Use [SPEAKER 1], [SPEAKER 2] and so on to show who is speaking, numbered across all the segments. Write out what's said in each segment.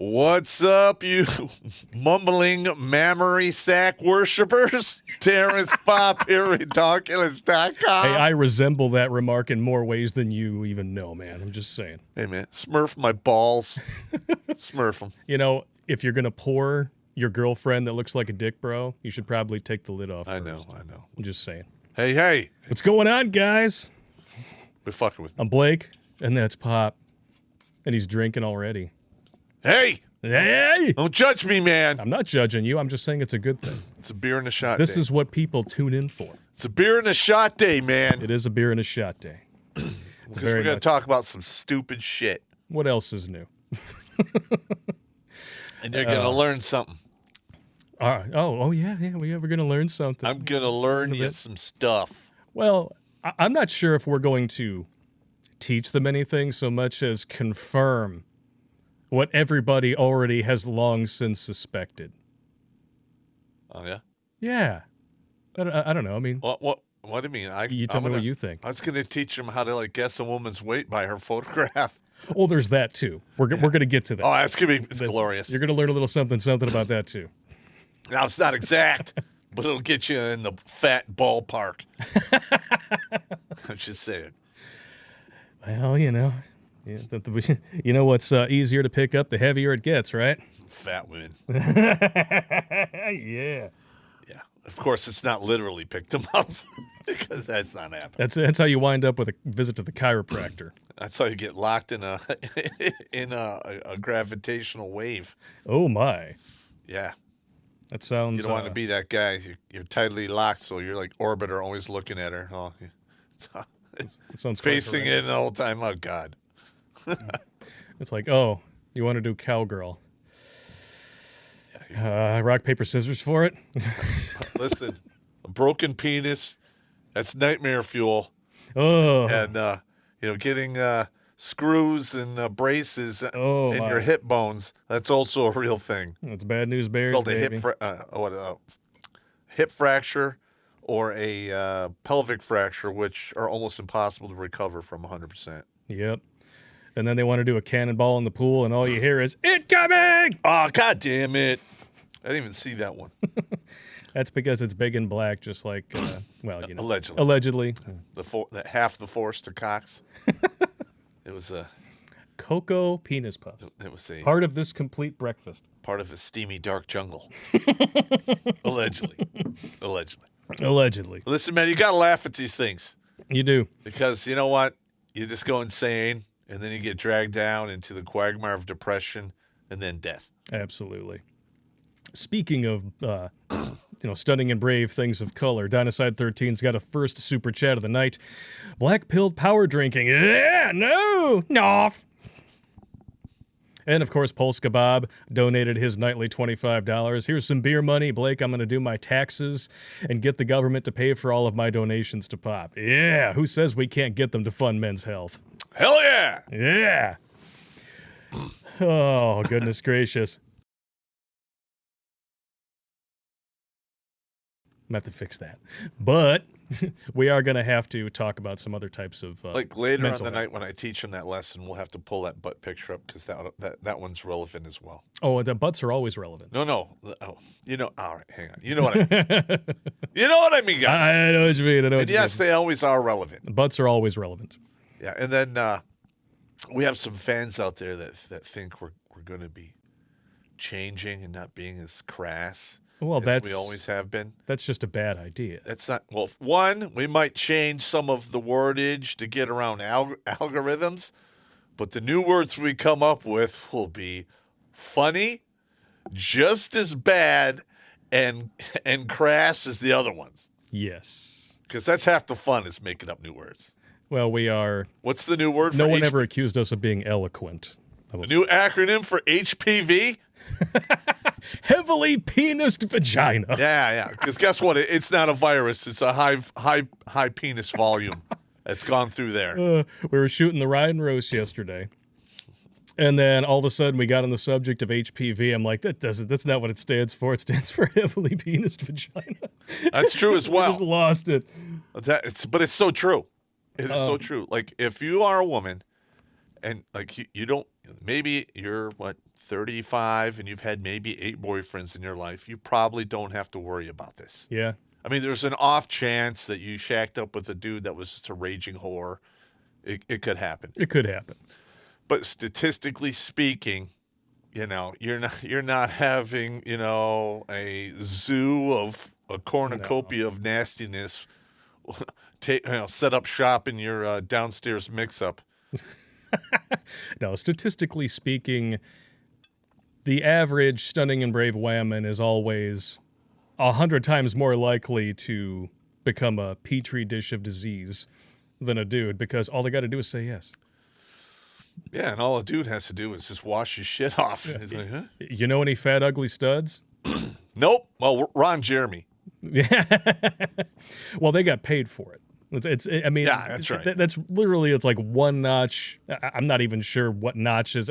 [SPEAKER 1] What's up, you mumbling mammary sack worshippers? Terrence Popp here at Redonkulas.com.
[SPEAKER 2] Hey, I resemble that remark in more ways than you even know, man. I'm just saying.
[SPEAKER 1] Hey, man, smurf my balls. Smurf them.
[SPEAKER 2] You know, if you're going to pour your girlfriend that looks like a dick, bro, you should probably take the lid off
[SPEAKER 1] I
[SPEAKER 2] first.
[SPEAKER 1] know.
[SPEAKER 2] I'm just saying.
[SPEAKER 1] Hey.
[SPEAKER 2] What's going on, guys?
[SPEAKER 1] Quit fucking with me.
[SPEAKER 2] I'm Blake, and that's Popp. And he's drinking already.
[SPEAKER 1] Hey! Don't judge me, man.
[SPEAKER 2] I'm not judging you. I'm just saying it's a good thing.
[SPEAKER 1] It's a beer and a shot day.
[SPEAKER 2] This is what people tune in for.
[SPEAKER 1] It's a beer and a shot day, man.
[SPEAKER 2] It is a beer and a shot day.
[SPEAKER 1] Because we're going to talk about some stupid shit.
[SPEAKER 2] What else is new?
[SPEAKER 1] And you're going to learn something.
[SPEAKER 2] All right. Oh, yeah. We're going to learn something.
[SPEAKER 1] I'm going to learn you some stuff.
[SPEAKER 2] Well, I'm not sure if we're going to teach them anything so much as confirm what everybody already has long since suspected.
[SPEAKER 1] Oh, yeah?
[SPEAKER 2] Yeah. I don't know. I mean,
[SPEAKER 1] What do you mean?
[SPEAKER 2] you tell me what you think.
[SPEAKER 1] I was going to teach them how to guess a woman's weight by her photograph.
[SPEAKER 2] Well, there's that too. We're going to get to that.
[SPEAKER 1] Oh, that's going to be glorious.
[SPEAKER 2] You're going to learn a little something about that too.
[SPEAKER 1] Now, it's not exact, but it'll get you in the fat ballpark. I'm just saying.
[SPEAKER 2] Well, you know what's easier to pick up, the heavier it gets, right?
[SPEAKER 1] Fat women.
[SPEAKER 2] Yeah.
[SPEAKER 1] Yeah. Of course, it's not literally picked them up because that's not happening.
[SPEAKER 2] That's how you wind up with a visit to the chiropractor.
[SPEAKER 1] That's how you get locked in a gravitational wave.
[SPEAKER 2] Oh my.
[SPEAKER 1] Yeah.
[SPEAKER 2] That sounds.
[SPEAKER 1] You don't want to be that guy. You're tightly locked, so you're like orbiter, always looking at her. Oh,
[SPEAKER 2] It sounds
[SPEAKER 1] facing it the whole time. Oh God.
[SPEAKER 2] It's like, oh, you want to do cowgirl? Rock, paper, scissors for it?
[SPEAKER 1] Listen, a broken penis, that's nightmare fuel.
[SPEAKER 2] Oh.
[SPEAKER 1] And, getting screws and braces in your hip bones, that's also a real thing.
[SPEAKER 2] That's bad news bears,
[SPEAKER 1] Called
[SPEAKER 2] baby.
[SPEAKER 1] a hip fracture or a pelvic fracture, which are almost impossible to recover from 100%.
[SPEAKER 2] Yep. And then they want to do a cannonball in the pool, and all you hear is, "Incoming!"
[SPEAKER 1] Oh, God damn it. I didn't even see that one.
[SPEAKER 2] That's because it's big and black, just like,
[SPEAKER 1] Allegedly.
[SPEAKER 2] Allegedly.
[SPEAKER 1] Half the force to Cox. It was a
[SPEAKER 2] Cocoa penis puffs.
[SPEAKER 1] It was a
[SPEAKER 2] Part of this complete breakfast.
[SPEAKER 1] part of a steamy dark jungle. Allegedly. Listen, man, you gotta laugh at these things
[SPEAKER 2] You do.
[SPEAKER 1] because you know what? You just go insane, and then you get dragged down into the quagmire of depression, and then death.
[SPEAKER 2] Absolutely. Speaking of, stunning and brave things of color, Dynaside 13's got a first super chat of the night. Black-pilled power drinking. Yeah, no. And, of course, Polska Bob donated his nightly $25. Here's some beer money. Blake, I'm going to do my taxes and get the government to pay for all of my donations to Popp. Yeah, who says we can't get them to fund men's health?
[SPEAKER 1] Hell yeah!
[SPEAKER 2] Yeah. Oh, goodness gracious. I'm going to have to fix that. But we are going to have to talk about some other types of
[SPEAKER 1] Like later on
[SPEAKER 2] mental
[SPEAKER 1] the
[SPEAKER 2] health.
[SPEAKER 1] night when I teach them that lesson, we'll have to pull that butt picture up because that one's relevant as well.
[SPEAKER 2] Oh, the butts are always relevant.
[SPEAKER 1] No. Oh, all right, hang on. You know what I mean. You know what I mean, guys.
[SPEAKER 2] I know what you mean.
[SPEAKER 1] And yes, they always are relevant.
[SPEAKER 2] The butts are always relevant.
[SPEAKER 1] Yeah, and then we have some fans out there that think we're going to be changing and not being as crass
[SPEAKER 2] Well,
[SPEAKER 1] as we always have been.
[SPEAKER 2] That's just a bad idea.
[SPEAKER 1] That's not, well, one, we might change some of the wordage to get around algorithms, but the new words we come up with will be funny, just as bad, and crass as the other ones.
[SPEAKER 2] Yes.
[SPEAKER 1] Because that's half the fun is making up new words.
[SPEAKER 2] Well, we are.
[SPEAKER 1] What's the new word for
[SPEAKER 2] No one ever accused us of being eloquent.
[SPEAKER 1] A new acronym for HPV?
[SPEAKER 2] Heavily penised vagina.
[SPEAKER 1] Yeah. Because guess what? It's not a virus. It's a high penis volume that's gone through there.
[SPEAKER 2] We were shooting the ride and roast yesterday. And then all of a sudden we got on the subject of HPV. I'm like, that's not what it stands for. It stands for heavily penised vagina.
[SPEAKER 1] That's true as well.
[SPEAKER 2] I just lost it.
[SPEAKER 1] But it's so true. It is so true. Like if you are a woman and like you don't, maybe you're 35 and you've had maybe 8 boyfriends in your life, you probably don't have to worry about this.
[SPEAKER 2] Yeah.
[SPEAKER 1] I mean, there's an off chance that you shacked up with a dude that was just a raging whore. It could happen.
[SPEAKER 2] It could happen.
[SPEAKER 1] But statistically speaking, you're not having, a zoo of a cornucopia of nastiness. Set up shop in your downstairs mix-up.
[SPEAKER 2] No, statistically speaking, the average stunning and brave whammon is always 100 times more likely to become a petri dish of disease than a dude, because all they got to do is say yes.
[SPEAKER 1] Yeah, and all a dude has to do is just wash his shit off.
[SPEAKER 2] Yeah.
[SPEAKER 1] He's like, huh?
[SPEAKER 2] You know any fat, ugly studs?
[SPEAKER 1] Nope. Well, Ron Jeremy.
[SPEAKER 2] Yeah. Well, they got paid for it. I mean,
[SPEAKER 1] yeah, that's right.
[SPEAKER 2] That's literally, it's like one notch. I'm not even sure what notch is.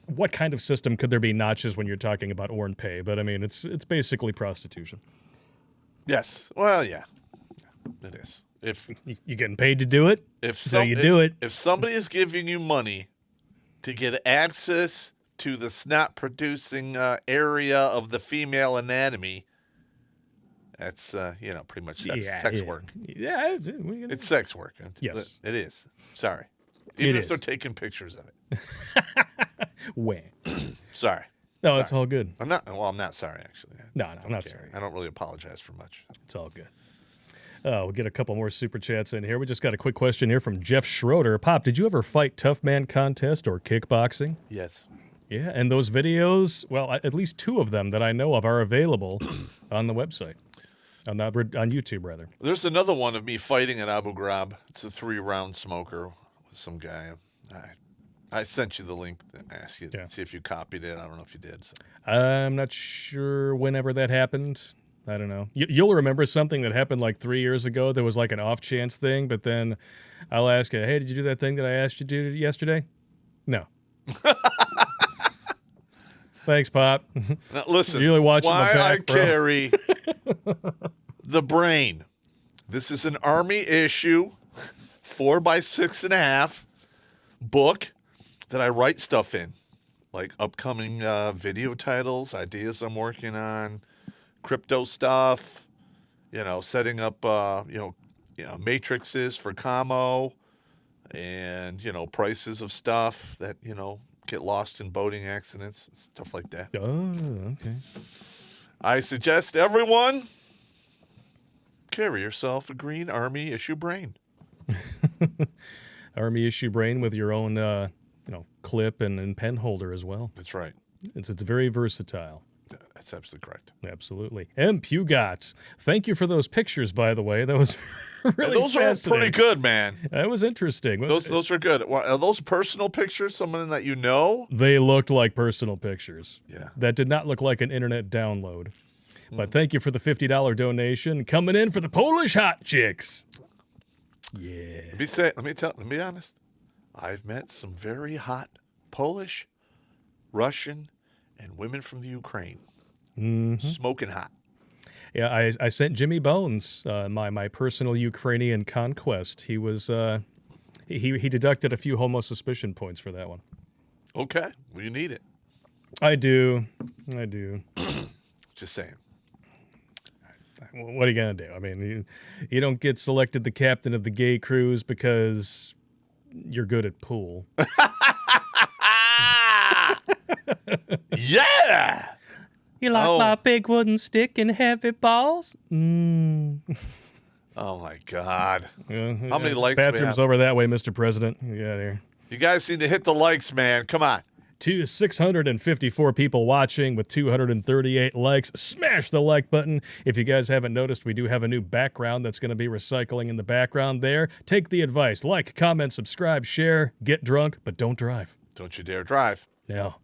[SPEAKER 2] What kind of system could there be notches when you're talking about earned pay? But I mean, it's basically prostitution.
[SPEAKER 1] Yes. Well, yeah, it is. If
[SPEAKER 2] you're getting paid to do it, so you do it.
[SPEAKER 1] If somebody is giving you money to get access to the snot-producing area of the female anatomy, that's pretty much sex work.
[SPEAKER 2] Yeah,
[SPEAKER 1] it's sex work.
[SPEAKER 2] Yes,
[SPEAKER 1] it is. Sorry, even if they're taking pictures of it.
[SPEAKER 2] When?
[SPEAKER 1] Sorry.
[SPEAKER 2] No,
[SPEAKER 1] sorry.
[SPEAKER 2] It's all good.
[SPEAKER 1] I'm not sorry actually.
[SPEAKER 2] No, I'm not sorry.
[SPEAKER 1] I don't really apologize for much.
[SPEAKER 2] It's all good. We'll get a couple more super chats in here. We just got a quick question here from Jeff Schroeder. Pop, did you ever fight Tough Man contest or kickboxing?
[SPEAKER 1] Yes.
[SPEAKER 2] Yeah, and those videos, well, at least 2 of them that I know of are available on the website. On YouTube, rather.
[SPEAKER 1] There's another one of me fighting at Abu Ghraib. It's a 3-round smoker with some guy. I sent you the link and asked you to see if you copied it. I don't know if you did. So.
[SPEAKER 2] I'm not sure whenever that happened. I don't know. You'll remember something that happened like 3 years ago. There was like an off chance thing, but then I'll ask you, hey, did you do that thing that I asked you to do yesterday? No. Thanks, Pop.
[SPEAKER 1] Now, listen,
[SPEAKER 2] you're really watching
[SPEAKER 1] why
[SPEAKER 2] my back,
[SPEAKER 1] I carry the brain. This is an Army issue, 4x6.5 book that I write stuff in, like upcoming video titles, ideas I'm working on, crypto stuff, setting up, matrices for commo, and, prices of stuff that, get lost in boating accidents, stuff like that.
[SPEAKER 2] Oh, okay.
[SPEAKER 1] I suggest everyone carry yourself a green Army issue brain.
[SPEAKER 2] Army issue brain with your own, clip and pen holder as well.
[SPEAKER 1] That's right.
[SPEAKER 2] It's very versatile.
[SPEAKER 1] That's absolutely correct.
[SPEAKER 2] Absolutely. M. Pugot, thank you for those pictures, by the way. That was really
[SPEAKER 1] those are pretty good, man.
[SPEAKER 2] That was interesting.
[SPEAKER 1] Those are good. Are those personal pictures? Someone that you know?
[SPEAKER 2] They looked like personal pictures.
[SPEAKER 1] Yeah.
[SPEAKER 2] That did not look like an internet download. But thank you for the $50 donation coming in for the Polish hot chicks. Yeah.
[SPEAKER 1] Let me be honest. I've met some very hot Polish, Russian, and women from the Ukraine.
[SPEAKER 2] Mm-hmm.
[SPEAKER 1] Smoking hot.
[SPEAKER 2] Yeah, I sent Jimmy Bones my personal Ukrainian conquest. He was he deducted a few homo suspicion points for that one.
[SPEAKER 1] Okay, well you need it.
[SPEAKER 2] I do.
[SPEAKER 1] Just saying.
[SPEAKER 2] What are you gonna do? I mean, you don't get selected the captain of the gay cruise because you're good at pool.
[SPEAKER 1] Yeah.
[SPEAKER 2] You like my big wooden stick and heavy balls? Mm.
[SPEAKER 1] Oh my God! How many likes?
[SPEAKER 2] Bathrooms over that way, Mr. President. You got here.
[SPEAKER 1] You guys need to hit the likes, man. Come on.
[SPEAKER 2] 654 people watching with 238 likes. Smash the like button. If you guys haven't noticed, we do have a new background that's going to be recycling in the background there. Take the advice. Like, comment, subscribe, share, get drunk, but don't drive.
[SPEAKER 1] Don't you dare drive.
[SPEAKER 2] No.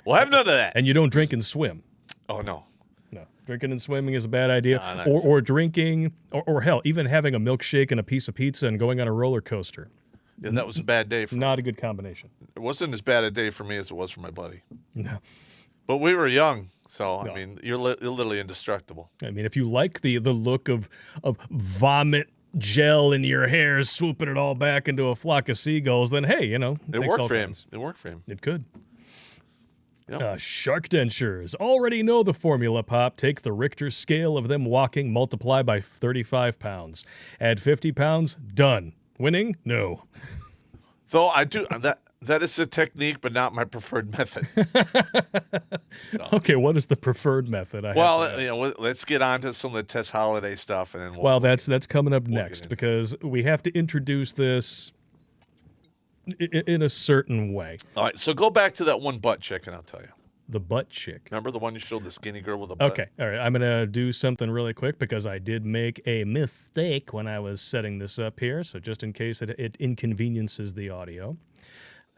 [SPEAKER 1] We'll have none of that.
[SPEAKER 2] And you don't drink and swim.
[SPEAKER 1] Oh, no.
[SPEAKER 2] No. Drinking and swimming is a bad idea.
[SPEAKER 1] No,
[SPEAKER 2] or drinking, or hell, even having a milkshake and a piece of pizza and going on a roller coaster.
[SPEAKER 1] Yeah, that was a bad day for me.
[SPEAKER 2] Not a good combination.
[SPEAKER 1] It wasn't as bad a day for me as it was for my buddy.
[SPEAKER 2] No.
[SPEAKER 1] But we were young, so, I mean, you're literally indestructible.
[SPEAKER 2] I mean, if you like the look of vomit gel in your hair, swooping it all back into a flock of seagulls, then hey,
[SPEAKER 1] it worked for him. It worked for him.
[SPEAKER 2] It could. Shark dentures. Already know the formula, Pop. Take the Richter scale of them walking, multiply by 35 pounds. Add 50 pounds, done. Winning? No.
[SPEAKER 1] Though I do that is a technique, but not my preferred method.
[SPEAKER 2] Okay, what is the preferred method?
[SPEAKER 1] Let's get on to some of the Tess Holiday stuff, and then
[SPEAKER 2] that's coming up next because we have to introduce this in a certain way.
[SPEAKER 1] All right, so go back to that one butt chick, and I'll tell you.
[SPEAKER 2] The butt chick.
[SPEAKER 1] Remember the one you showed, the skinny girl with a butt?
[SPEAKER 2] Okay, all right. I'm going to do something really quick because I did make a mistake when I was setting this up here. So just in case it inconveniences the audio,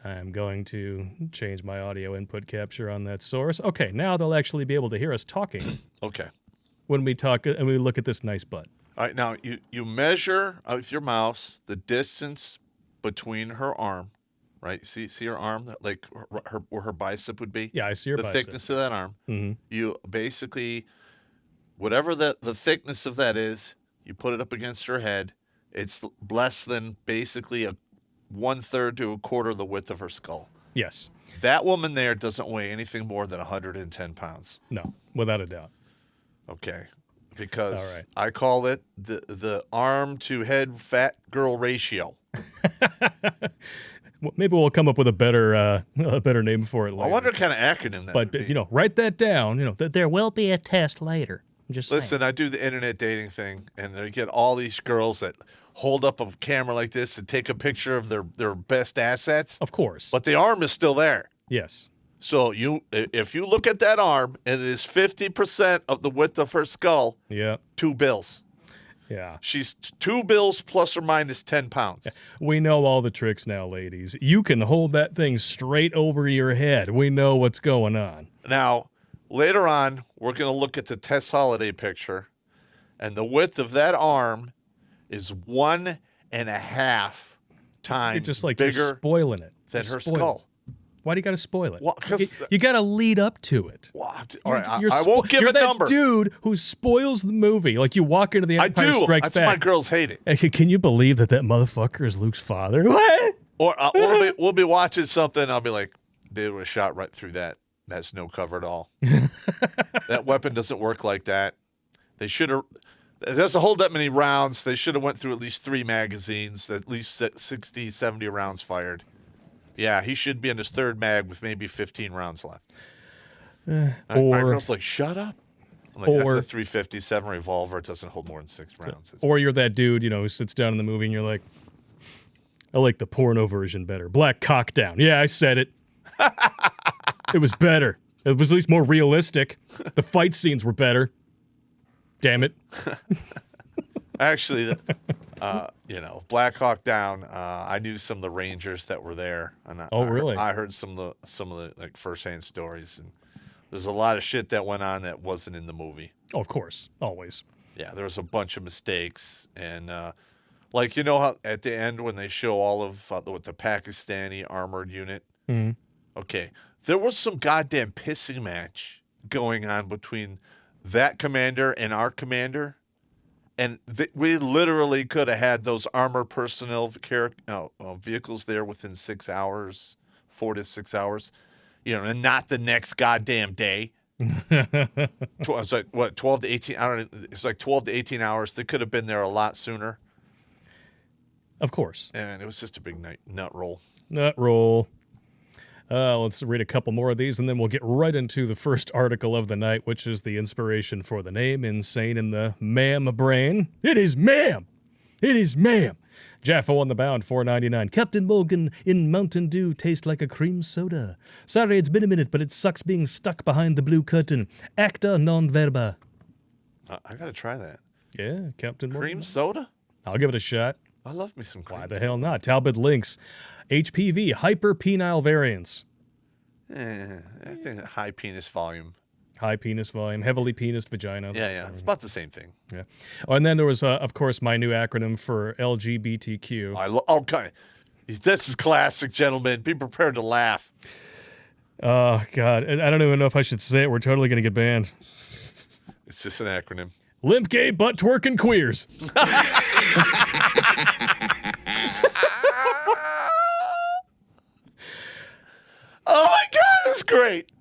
[SPEAKER 2] I'm going to change my audio input capture on that source. Okay, now they'll actually be able to hear us talking.
[SPEAKER 1] Okay.
[SPEAKER 2] When we talk and we look at this nice butt.
[SPEAKER 1] All right, now you measure with your mouse the distance between her arm, right? See her arm, like where her bicep would be?
[SPEAKER 2] Yeah, I see her bicep.
[SPEAKER 1] The thickness of that arm.
[SPEAKER 2] Mm-hmm.
[SPEAKER 1] You basically, whatever the thickness of that is, you put it up against her head. It's less than basically 1/3 to 1/4 of the width of her skull.
[SPEAKER 2] Yes.
[SPEAKER 1] That woman there doesn't weigh anything more than 110 pounds.
[SPEAKER 2] No, without a doubt.
[SPEAKER 1] Okay. Because
[SPEAKER 2] all right.
[SPEAKER 1] I call it the arm to head fat girl ratio.
[SPEAKER 2] Maybe we'll come up with a better name for it later.
[SPEAKER 1] I wonder what kind of acronym that would be.
[SPEAKER 2] But write that down. There will be a test later. Just
[SPEAKER 1] listen,
[SPEAKER 2] saying.
[SPEAKER 1] I do the internet dating thing, and I get all these girls that hold up a camera like this and take a picture of their best assets.
[SPEAKER 2] Of course.
[SPEAKER 1] But the arm is still there.
[SPEAKER 2] Yes.
[SPEAKER 1] So if you look at that arm and it is 50% of the width of her skull,
[SPEAKER 2] yeah,
[SPEAKER 1] $2.
[SPEAKER 2] Yeah.
[SPEAKER 1] She's $2 plus or minus 10 pounds.
[SPEAKER 2] Yeah. We know all the tricks now, ladies. You can hold that thing straight over your head. We know what's going on.
[SPEAKER 1] Now, later on, we're going to look at the Tess Holiday picture, and the width of that arm is 1.5 times
[SPEAKER 2] It's just like
[SPEAKER 1] bigger
[SPEAKER 2] you're spoiling it.
[SPEAKER 1] than her skull.
[SPEAKER 2] Why do you got to spoil it?
[SPEAKER 1] Well,
[SPEAKER 2] you got to lead up to it.
[SPEAKER 1] All right, I won't give
[SPEAKER 2] you're
[SPEAKER 1] a number.
[SPEAKER 2] You're that dude who spoils the movie. Like you walk into the Empire Strikes
[SPEAKER 1] That's
[SPEAKER 2] Back.
[SPEAKER 1] why girls hate it.
[SPEAKER 2] Actually, can you believe that motherfucker is Luke's father? What?
[SPEAKER 1] Or we'll be watching something. I'll be like, dude would have shot right through that. That's no cover at all. That weapon doesn't work like that. They should have. It doesn't hold that many rounds. They should have went through at least 3 magazines, at least 60, 70 rounds fired. Yeah, he should be in his 3rd mag with maybe 15 rounds left. My girl's like, shut up. I'm like, that's a .357 revolver. It doesn't hold more than 6 rounds.
[SPEAKER 2] Or you're that dude, who sits down in the movie and you're like, I like the porno version better. Black cock down. Yeah, I said it. It was better. It was at least more realistic. The fight scenes were better. Damn it.
[SPEAKER 1] Actually, Black Hawk Down. I knew some of the Rangers that were there. And
[SPEAKER 2] really?
[SPEAKER 1] I heard some of the like firsthand stories, and there's a lot of shit that went on that wasn't in the movie.
[SPEAKER 2] Oh, of course, always.
[SPEAKER 1] Yeah, there was a bunch of mistakes, and how at the end when they show all of with the Pakistani armored unit.
[SPEAKER 2] Mm-hmm.
[SPEAKER 1] Okay, there was some goddamn pissing match going on between that commander and our commander. And we literally could have had those armored personnel vehicles there within 6 hours, 4 to 6 hours, and not the next goddamn day. It's like, 12 to 18? I don't know. It's like 12 to 18 hours. They could have been there a lot sooner.
[SPEAKER 2] Of course.
[SPEAKER 1] And it was just a big nut roll.
[SPEAKER 2] Nut roll. Let's read a couple more of these, and then we'll get right into the first article of the night, which is the inspiration for the name, Insane in the Ma'am Brain. It is ma'am! It is ma'am! Jaffa on the bound, $4.99. Captain Morgan in Mountain Dew tastes like a cream soda. Sorry, it's been a minute, but it sucks being stuck behind the blue curtain. Acta non verba.
[SPEAKER 1] I got to try that.
[SPEAKER 2] Yeah, Captain Morgan.
[SPEAKER 1] Cream soda?
[SPEAKER 2] I'll give it a shot.
[SPEAKER 1] I love me some cream.
[SPEAKER 2] Why the hell not? Talbot Links. HPV, hyperpenile variants.
[SPEAKER 1] I think high penis volume.
[SPEAKER 2] High penis volume, heavily penised vagina.
[SPEAKER 1] Yeah. It's about the same thing.
[SPEAKER 2] Yeah. Oh, and then there was, of course, my new acronym for LGBTQ.
[SPEAKER 1] Okay. This is classic, gentlemen. Be prepared to laugh.
[SPEAKER 2] Oh, God. I don't even know if I should say it. We're totally going to get banned.
[SPEAKER 1] It's just an acronym.
[SPEAKER 2] Limp, gay, butt twerking queers.
[SPEAKER 1] Oh, my God. That's great.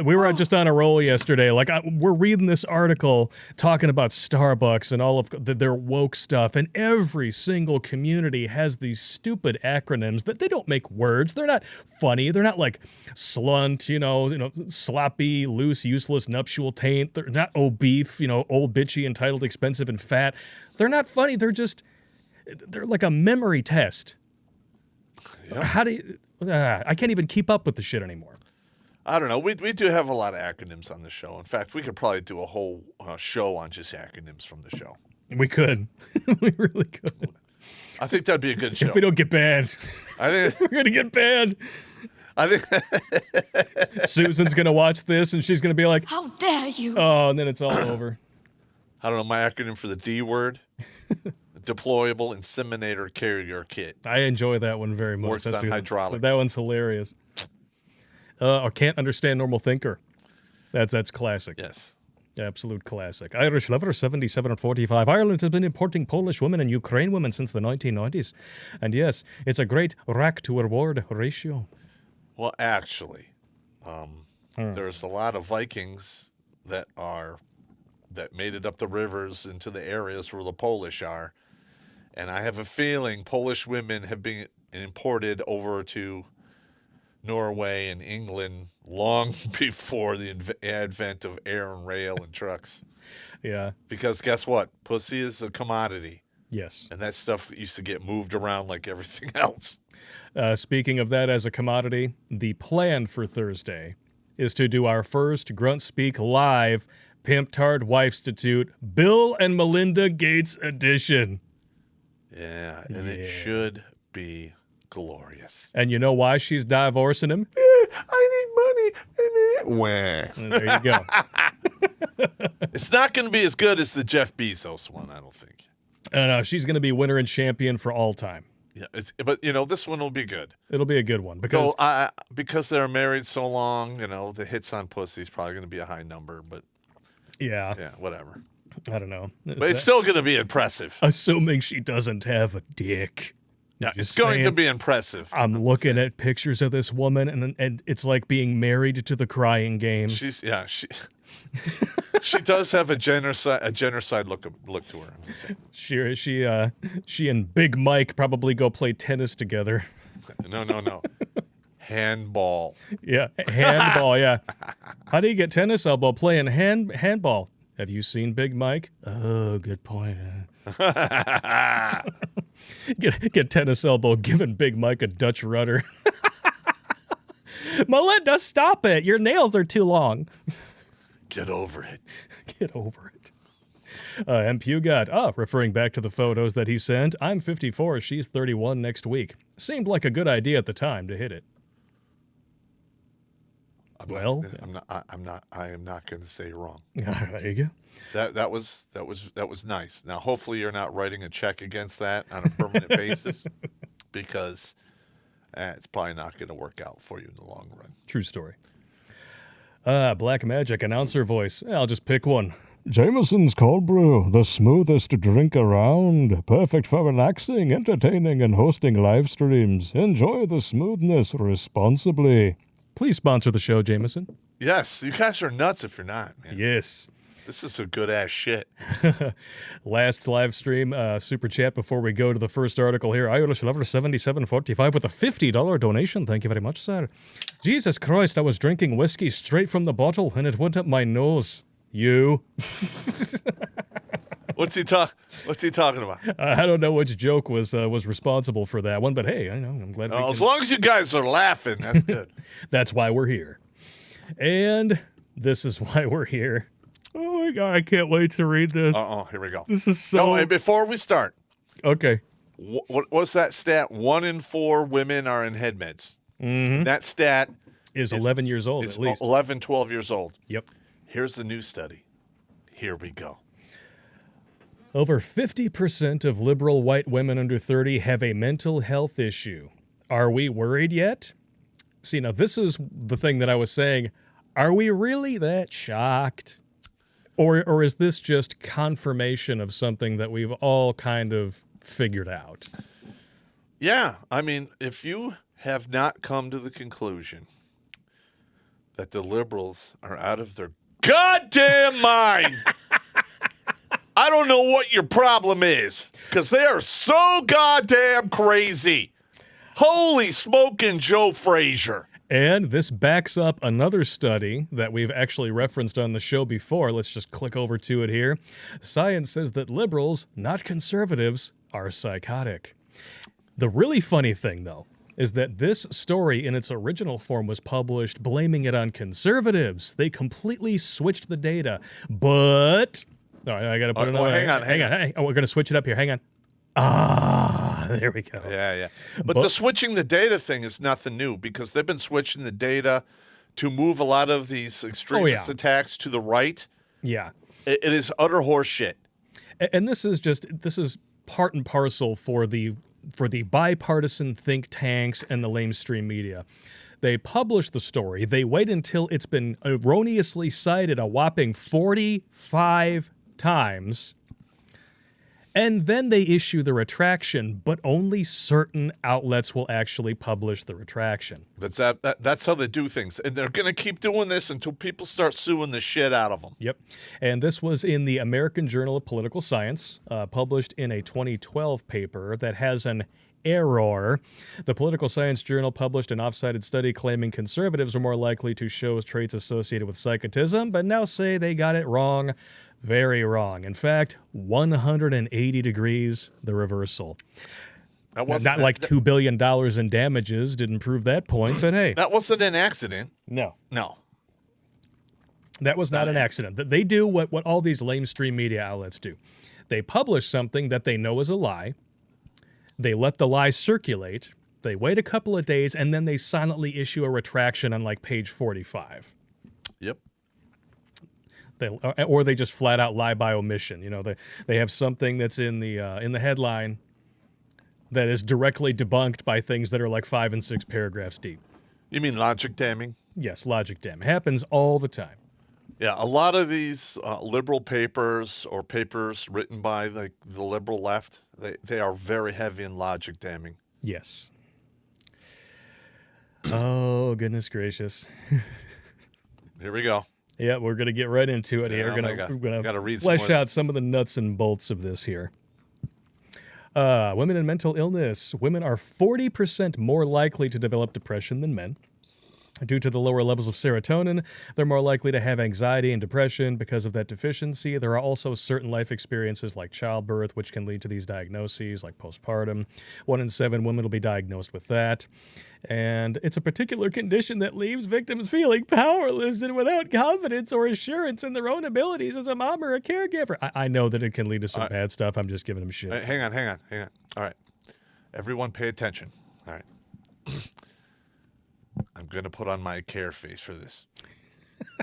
[SPEAKER 2] We were just on a roll yesterday. Like, we're reading this article talking about Starbucks and all of their woke stuff, and every single community has these stupid acronyms that they don't make words. They're not funny. They're not like slunt, sloppy, loose, useless, nuptial taint. They're not beef, old, bitchy, entitled, expensive, and fat. They're not funny. They're like a memory test. Yep. How do you... I can't even keep up with the shit anymore.
[SPEAKER 1] I don't know. We do have a lot of acronyms on the show. In fact, we could probably do a whole show on just acronyms from the show.
[SPEAKER 2] We could. We really could.
[SPEAKER 1] I think that'd be a good show.
[SPEAKER 2] If we don't get banned.
[SPEAKER 1] I think
[SPEAKER 2] we're going to get banned.
[SPEAKER 1] I think
[SPEAKER 2] Susan's going to watch this and she's going to be like,
[SPEAKER 3] how dare you?
[SPEAKER 2] Oh, and then it's all over.
[SPEAKER 1] I don't know. My acronym for the D word. Deployable Inseminator Carrier Kit.
[SPEAKER 2] I enjoy that one very much.
[SPEAKER 1] Works on hydraulics.
[SPEAKER 2] That one's hilarious. Or can't understand normal thinker. That's classic.
[SPEAKER 1] Yes.
[SPEAKER 2] Absolute classic. Irish Lover 77 and 45. Ireland has been importing Polish women and Ukraine women since the 1990s. And yes, it's a great rack to reward ratio.
[SPEAKER 1] Well, actually, there's a lot of Vikings that made it up the rivers into the areas where the Polish are. And I have a feeling Polish women have been imported over to Norway and England long before the advent of air and rail and trucks.
[SPEAKER 2] Yeah.
[SPEAKER 1] Because guess what? Pussy is a commodity.
[SPEAKER 2] Yes.
[SPEAKER 1] And that stuff used to get moved around like everything else.
[SPEAKER 2] Speaking of that as a commodity, the plan for Thursday is to do our first Grunt Speak live Pimp Tard Wifestitute Bill and Melinda Gates edition.
[SPEAKER 1] Yeah, and it should be glorious.
[SPEAKER 2] And you know why she's divorcing him?
[SPEAKER 1] I need money. Wah.
[SPEAKER 2] There you go.
[SPEAKER 1] It's not going to be as good as the Jeff Bezos one, I don't think.
[SPEAKER 2] No, she's going to be winner and champion for all time.
[SPEAKER 1] Yeah, but this one will be good.
[SPEAKER 2] It'll be a good one
[SPEAKER 1] because they're married so long. The hits on pussy is probably going to be a high number, but yeah, whatever.
[SPEAKER 2] I don't know,
[SPEAKER 1] but it's still going to be impressive.
[SPEAKER 2] Assuming she doesn't have a dick.
[SPEAKER 1] Yeah, it's going to be impressive.
[SPEAKER 2] I'm looking at pictures of this woman, and it's like being married to the crying game.
[SPEAKER 1] She does have a genocide look to her.
[SPEAKER 2] She and Big Mike probably go play tennis together.
[SPEAKER 1] No. Handball.
[SPEAKER 2] Yeah, handball, yeah. How do you get tennis elbow playing handball? Have you seen Big Mike? Oh, good point. Get tennis elbow giving Big Mike a Dutch rudder. Melinda, stop it. Your nails are too long.
[SPEAKER 1] Get over it.
[SPEAKER 2] Get over it. And Pugat, referring back to the photos that he sent, I'm 54, she's 31 next week. Seemed like a good idea at the time to hit it.
[SPEAKER 1] I am not going to say you're wrong.
[SPEAKER 2] There you go.
[SPEAKER 1] That was nice. Now, hopefully, you're not writing a check against that on a permanent basis, because it's probably not going to work out for you in the long run.
[SPEAKER 2] True story. Black Magic announcer voice. I'll just pick one. Jameson's Cold Brew, the smoothest drink around. Perfect for relaxing, entertaining, and hosting live streams. Enjoy the smoothness responsibly. Please sponsor the show, Jameson.
[SPEAKER 1] Yes, you guys are nuts if you're not, man.
[SPEAKER 2] Yes.
[SPEAKER 1] This is some good-ass shit.
[SPEAKER 2] Last live stream, super chat before we go to the first article here. Irish Lover 7745 with a $50 donation. Thank you very much, sir. Jesus Christ, I was drinking whiskey straight from the bottle, and it went up my nose. You.
[SPEAKER 1] What's he talking about?
[SPEAKER 2] I don't know which joke was responsible for that one, but hey, I know, I'm glad.
[SPEAKER 1] As long as you guys are laughing, that's good.
[SPEAKER 2] That's why we're here. And this is why we're here. Oh my God, I can't wait to read this.
[SPEAKER 1] Here we go.
[SPEAKER 2] This is so...
[SPEAKER 1] No, before we start.
[SPEAKER 2] Okay.
[SPEAKER 1] What's that stat? 1 in 4 women are in head meds.
[SPEAKER 2] Mm-hmm.
[SPEAKER 1] That stat
[SPEAKER 2] is 11 years old, at least.
[SPEAKER 1] 11, 12 years old.
[SPEAKER 2] Yep.
[SPEAKER 1] Here's the new study. Here we go.
[SPEAKER 2] Over 50% of liberal white women under 30 have a mental health issue. Are we worried yet? See, now this is the thing that I was saying. Are we really that shocked? Or is this just confirmation of something that we've all kind of figured out?
[SPEAKER 1] Yeah. I mean, if you have not come to the conclusion that the liberals are out of their goddamn mind. I don't know what your problem is, because they are so goddamn crazy. Holy smoking Joe Frazier.
[SPEAKER 2] And this backs up another study that we've actually referenced on the show before. Let's just click over to it here. Science says that liberals, not conservatives, are psychotic. The really funny thing, though, is that this story in its original form was published blaming it on conservatives. They completely switched the data. But, all right, I got to put another. Hang on. Oh, we're going to switch it up here. Hang on. There we go.
[SPEAKER 1] Yeah. But the switching the data thing is nothing new, because they've been switching the data to move a lot of these extremist attacks to the right.
[SPEAKER 2] Yeah.
[SPEAKER 1] It is utter horseshit.
[SPEAKER 2] And this is part and parcel for the bipartisan think tanks and the lamestream media. They publish the story. They wait until it's been erroneously cited a whopping 45 times. And then they issue the retraction, but only certain outlets will actually publish the retraction.
[SPEAKER 1] That's how they do things. And they're going to keep doing this until people start suing the shit out of them.
[SPEAKER 2] Yep. And this was in the American Journal of Political Science, published in a 2012 paper that has an error. The Political Science Journal published an off-cited study claiming conservatives are more likely to show traits associated with psychotism, but now say they got it wrong. Very wrong. In fact, 180 degrees the reversal. Not like $2 billion in damages didn't prove that point, but hey.
[SPEAKER 1] That wasn't an accident.
[SPEAKER 2] No.
[SPEAKER 1] That
[SPEAKER 2] was not an accident. They do what all these lamestream media outlets do. They publish something that they know is a lie. They let the lie circulate. They wait a couple of days, and then they silently issue a retraction on like page 45.
[SPEAKER 1] Yep.
[SPEAKER 2] Or they just flat out lie by omission. You know, they have something that's in the headline that is directly debunked by things that are like 5 and 6 paragraphs deep.
[SPEAKER 1] You mean logic damming?
[SPEAKER 2] Yes, logic damming. Happens all the time.
[SPEAKER 1] Yeah, a lot of these liberal papers or papers written by the liberal left, they are very heavy in logic damming.
[SPEAKER 2] Yes. Oh, goodness gracious.
[SPEAKER 1] Here we go.
[SPEAKER 2] Yeah, we're going to get right into it here. We're going to flesh out some of the nuts and bolts of this here. Women and mental illness. Women are 40% more likely to develop depression than men. Due to the lower levels of serotonin, they're more likely to have anxiety and depression because of that deficiency. There are also certain life experiences like childbirth, which can lead to these diagnoses, like postpartum. 1 in 7 women will be diagnosed with that. And it's a particular condition that leaves victims feeling powerless and without confidence or assurance in their own abilities as a mom or a caregiver. I know that it can lead to some bad stuff. I'm just giving them shit.
[SPEAKER 1] Hang on. All right. Everyone pay attention. All right. I'm going to put on my care face for this.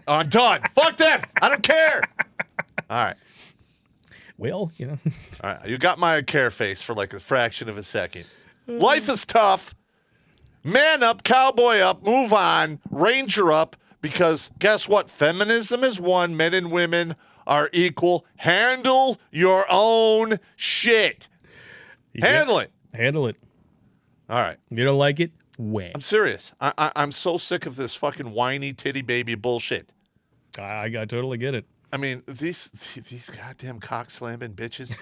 [SPEAKER 1] I'm done. Fuck them. I don't care. All right.
[SPEAKER 2] Well, you know.
[SPEAKER 1] All right. You got my care face for like a fraction of a second. Life is tough. Man up, cowboy up, move on, ranger up, because guess what? Feminism is one. Men and women are equal. Handle your own shit. Handle it.
[SPEAKER 2] Handle it.
[SPEAKER 1] All right.
[SPEAKER 2] If you don't like it, when?
[SPEAKER 1] I'm serious. I'm so sick of this fucking whiny titty baby bullshit.
[SPEAKER 2] I totally get it.
[SPEAKER 1] I mean, these goddamn cock slamming bitches.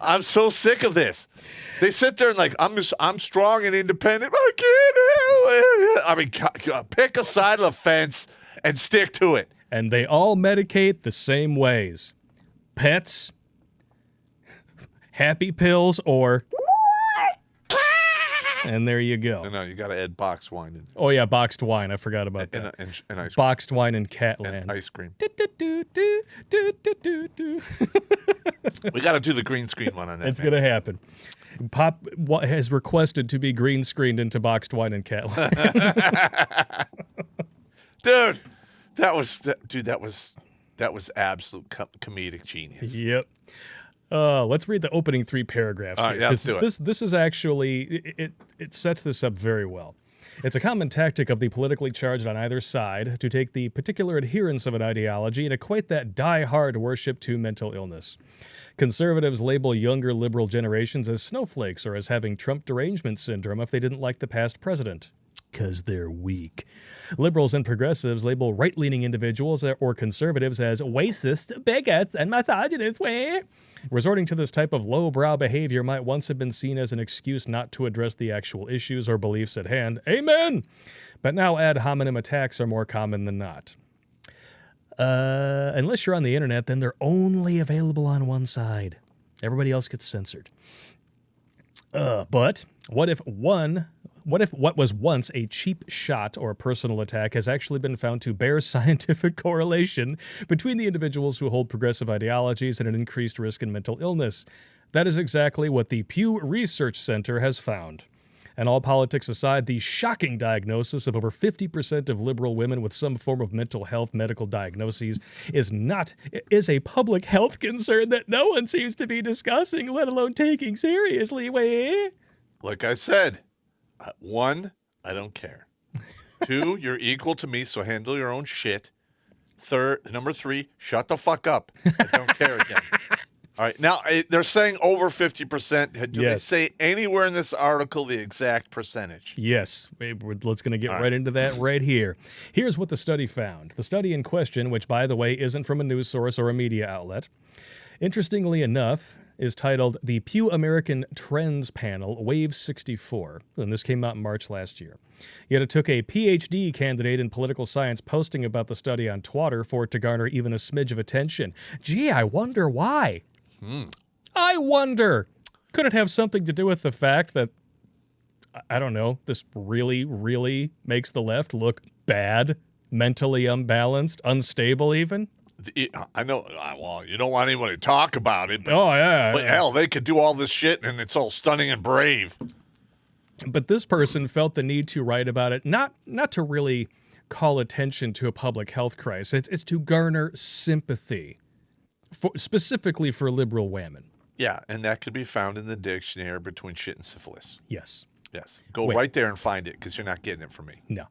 [SPEAKER 1] I'm so sick of this. They sit there and like, I'm strong and independent. I can't. I mean, pick a side of the fence and stick to it.
[SPEAKER 2] And they all medicate the same ways: pets, happy pills, or. And there you go.
[SPEAKER 1] No, you got to add boxed wine in.
[SPEAKER 2] Oh, yeah, boxed wine. I forgot about that.
[SPEAKER 1] And ice cream.
[SPEAKER 2] Boxed wine in Catland.
[SPEAKER 1] And ice cream. We got to do the green screen one on that.
[SPEAKER 2] It's going to happen. Popp has requested to be green screened into boxed wine in Catland.
[SPEAKER 1] Dude, that was absolute comedic genius.
[SPEAKER 2] Yep. Let's read the opening 3 paragraphs.
[SPEAKER 1] All right, yeah, let's do it.
[SPEAKER 2] This is actually, it sets this up very well. It's a common tactic of the politically charged on either side to take the particular adherence of an ideology and equate that die-hard worship to mental illness. Conservatives label younger liberal generations as snowflakes or as having Trump derangement syndrome if they didn't like the past president. because they're weak. Liberals and progressives label right-leaning individuals or conservatives as racist, bigots, and misogynists. Resorting to this type of lowbrow behavior might once have been seen as an excuse not to address the actual issues or beliefs at hand. Amen! But now ad hominem attacks are more common than not. Unless you're on the internet, then they're only available on one side. Everybody else gets censored. But what if what was once a cheap shot or personal attack has actually been found to bear scientific correlation between the individuals who hold progressive ideologies and an increased risk in mental illness? That is exactly what the Pew Research Center has found. And all politics aside, the shocking diagnosis of over 50% of liberal women with some form of mental health medical diagnoses is a public health concern that no one seems to be discussing, let alone taking seriously.
[SPEAKER 1] Like I said, one, I don't care. Two, you're equal to me, so handle your own shit. Number three, shut the fuck up. I don't care again. All right. Now, they're saying over 50%. Do they say anywhere in this article the exact percentage?
[SPEAKER 2] Yes. Let's going to get right into that right here. Here's what the study found. The study in question, which, by the way, isn't from a news source or a media outlet, interestingly enough, is titled the Pew American Trends Panel, Wave 64. And this came out in March last year. Yet it took a PhD candidate in political science posting about the study on Twitter for it to garner even a smidge of attention. Gee, I wonder why. I wonder. Could it have something to do with the fact that, I don't know, this really, really makes the left look bad, mentally unbalanced, unstable even?
[SPEAKER 1] I know. Well, you don't want anyone to talk about it. But,
[SPEAKER 2] But
[SPEAKER 1] hell, they could do all this shit and it's all stunning and brave.
[SPEAKER 2] But this person felt the need to write about it, not to really call attention to a public health crisis. It's to garner sympathy. Specifically for liberal women.
[SPEAKER 1] Yeah, and that could be found in the dictionary between shit and syphilis.
[SPEAKER 2] Yes.
[SPEAKER 1] Go right there and find it, because you're not getting it from me.
[SPEAKER 2] No.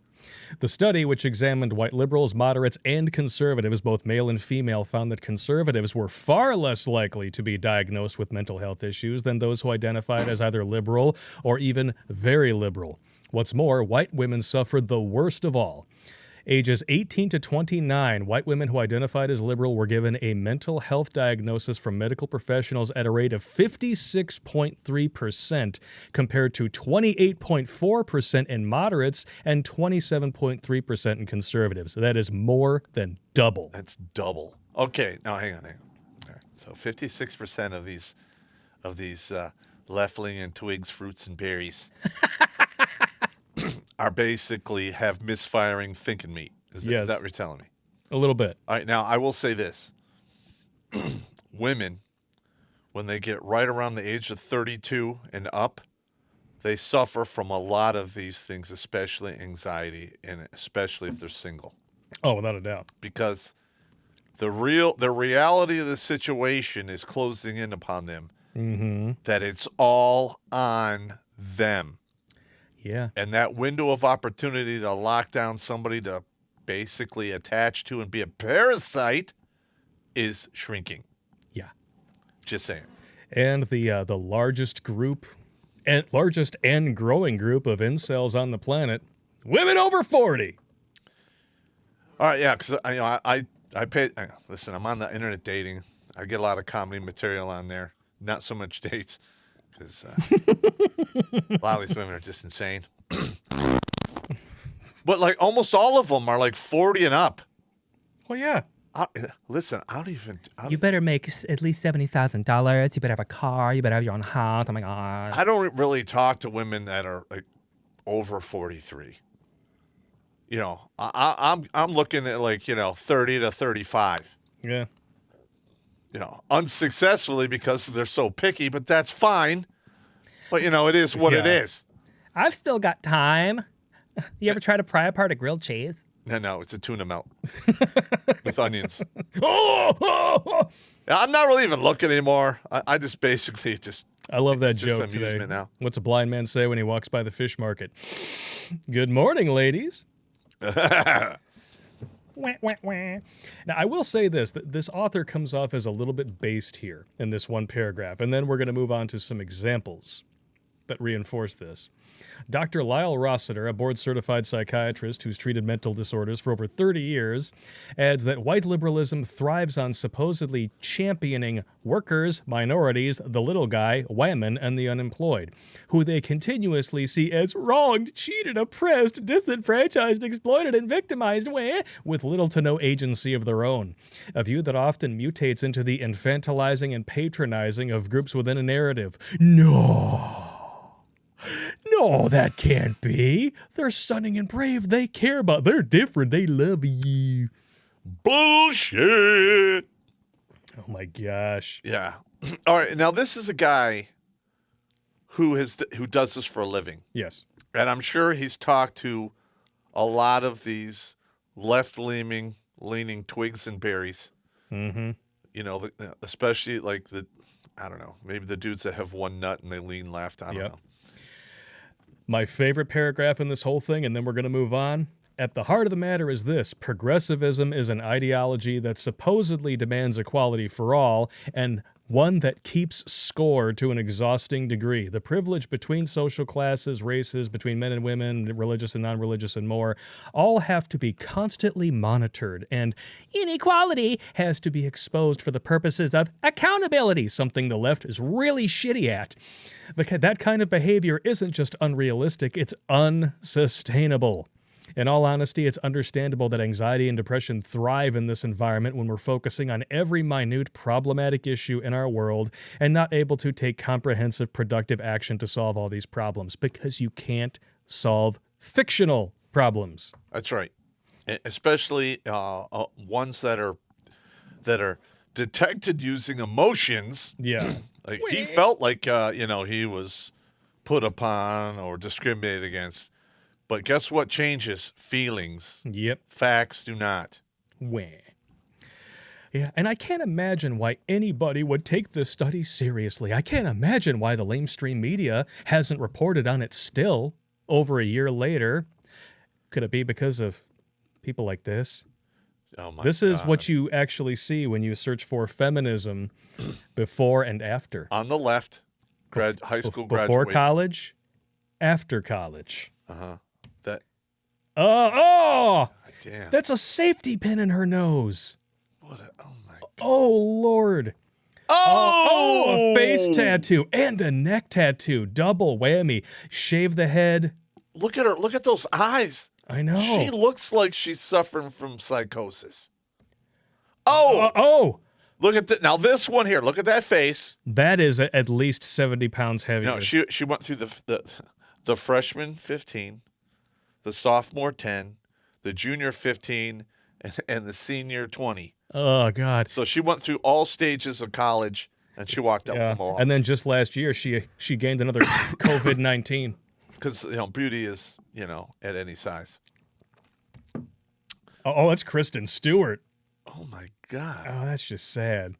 [SPEAKER 2] The study, which examined white liberals, moderates, and conservatives, both male and female, found that conservatives were far less likely to be diagnosed with mental health issues than those who identified as either liberal or even very liberal. What's more, white women suffered the worst of all. Ages 18 to 29, white women who identified as liberal were given a mental health diagnosis from medical professionals at a rate of 56.3% compared to 28.4% in moderates and 27.3% in conservatives. That is more than double.
[SPEAKER 1] That's double. Okay, now hang on. All right. So 56% of these left-leaning and twigs, fruits, and berries are basically have misfiring thinking meat. Is that what you're telling me?
[SPEAKER 2] A little bit.
[SPEAKER 1] All right, now I will say this. Women, when they get right around the age of 32 and up, they suffer from a lot of these things, especially anxiety, and especially if they're single.
[SPEAKER 2] Oh, without a doubt.
[SPEAKER 1] Because the reality of the situation is closing in upon them.
[SPEAKER 2] Mm-hmm.
[SPEAKER 1] That it's all on them.
[SPEAKER 2] Yeah.
[SPEAKER 1] And that window of opportunity to lock down somebody to basically attach to and be a parasite is shrinking.
[SPEAKER 2] Yeah.
[SPEAKER 1] Just saying.
[SPEAKER 2] And the largest group, and largest and growing group of incels on the planet, women over 40.
[SPEAKER 1] All right, yeah, because I pay. Listen, I'm on the internet dating. I get a lot of comedy material on there. Not so much dates. Because a lot of these women are just insane. But like almost all of them are like 40 and up.
[SPEAKER 2] Well, yeah.
[SPEAKER 1] Listen, I don't even.
[SPEAKER 3] You better make at least $70,000. You better have a car. You better have your own house. Oh my God.
[SPEAKER 1] I don't really talk to women that are like over 43. You know, I'm looking at like 30 to 35.
[SPEAKER 2] Yeah.
[SPEAKER 1] Unsuccessfully because they're so picky, but that's fine. But, it is what it is.
[SPEAKER 3] I've still got time. You ever try to pry apart a grilled cheese?
[SPEAKER 1] No, it's a tuna melt with onions. I'm not really even looking anymore. I just basically
[SPEAKER 2] I love that
[SPEAKER 1] it's
[SPEAKER 2] joke
[SPEAKER 1] just amusement
[SPEAKER 2] today.
[SPEAKER 1] now.
[SPEAKER 2] What's a blind man say when he walks by the fish market? Good morning, ladies. Wah, wah, wah. Now, I will say this. This author comes off as a little bit based here in this one paragraph, and then we're going to move on to some examples. that reinforce this. Dr. Lyle Rossiter, a board-certified psychiatrist who's treated mental disorders for over 30 years, adds that white liberalism thrives on supposedly championing workers, minorities, the little guy, women, and the unemployed, who they continuously see as wronged, cheated, oppressed, disenfranchised, exploited, and victimized, with little to no agency of their own. A view that often mutates into the infantilizing and patronizing of groups within a narrative. No, that can't be. They're stunning and brave. They care about. They're different. They love you.
[SPEAKER 1] Bullshit.
[SPEAKER 2] Oh my gosh.
[SPEAKER 1] Yeah. All right. Now this is a guy who does this for a living,
[SPEAKER 2] Yes.
[SPEAKER 1] and I'm sure he's talked to a lot of these leaning twigs and berries.
[SPEAKER 2] Mm-hmm.
[SPEAKER 1] You know, especially like I don't know, maybe the dudes that have one nut and they lean left. I don't know.
[SPEAKER 2] My favorite paragraph in this whole thing, and then we're going to move on. At the heart of the matter is this: progressivism is an ideology that supposedly demands equality for all, and one that keeps score to an exhausting degree. The privilege between social classes, races, between men and women, religious and non-religious, and more, all have to be constantly monitored, and inequality has to be exposed for the purposes of accountability, something the left is really shitty at. That kind of behavior isn't just unrealistic, it's unsustainable. In all honesty, it's understandable that anxiety and depression thrive in this environment when we're focusing on every minute problematic issue in our world and not able to take comprehensive, productive action to solve all these problems, because you can't solve fictional problems.
[SPEAKER 1] That's right, especially ones that are detected using emotions.
[SPEAKER 2] Yeah.
[SPEAKER 1] Like he felt like he was put upon or discriminated against. But guess what changes? Feelings.
[SPEAKER 2] Yep.
[SPEAKER 1] Facts do not.
[SPEAKER 2] Wah. Yeah, and I can't imagine why anybody would take this study seriously. I can't imagine why the lamestream media hasn't reported on it still over a year later. Could it be because of people like this?
[SPEAKER 1] Oh my
[SPEAKER 2] This
[SPEAKER 1] God.
[SPEAKER 2] is what you actually see when you search for feminism before and after.
[SPEAKER 1] On the left, high school
[SPEAKER 2] Before
[SPEAKER 1] graduation.
[SPEAKER 2] college, after college.
[SPEAKER 1] Uh-huh. That. Damn.
[SPEAKER 2] That's a safety pin in her nose.
[SPEAKER 1] Oh my God.
[SPEAKER 2] Oh, Lord. A face tattoo and a neck tattoo. Double whammy. Shave the head.
[SPEAKER 1] Look at her. Look at those eyes.
[SPEAKER 2] I know.
[SPEAKER 1] She looks like she's suffering from psychosis. Oh. Look at that. Now this one here. Look at that face.
[SPEAKER 2] That is at least 70 pounds heavier.
[SPEAKER 1] No, she went through the freshman 15, the sophomore 10, the junior 15, and the senior 20.
[SPEAKER 2] Oh, God.
[SPEAKER 1] So she went through all stages of college, and she walked up from all.
[SPEAKER 2] And then just last year, she gained another COVID-19.
[SPEAKER 1] Because beauty is at any size.
[SPEAKER 2] Oh, that's Kristen Stewart.
[SPEAKER 1] Oh my God.
[SPEAKER 2] Oh, that's just sad.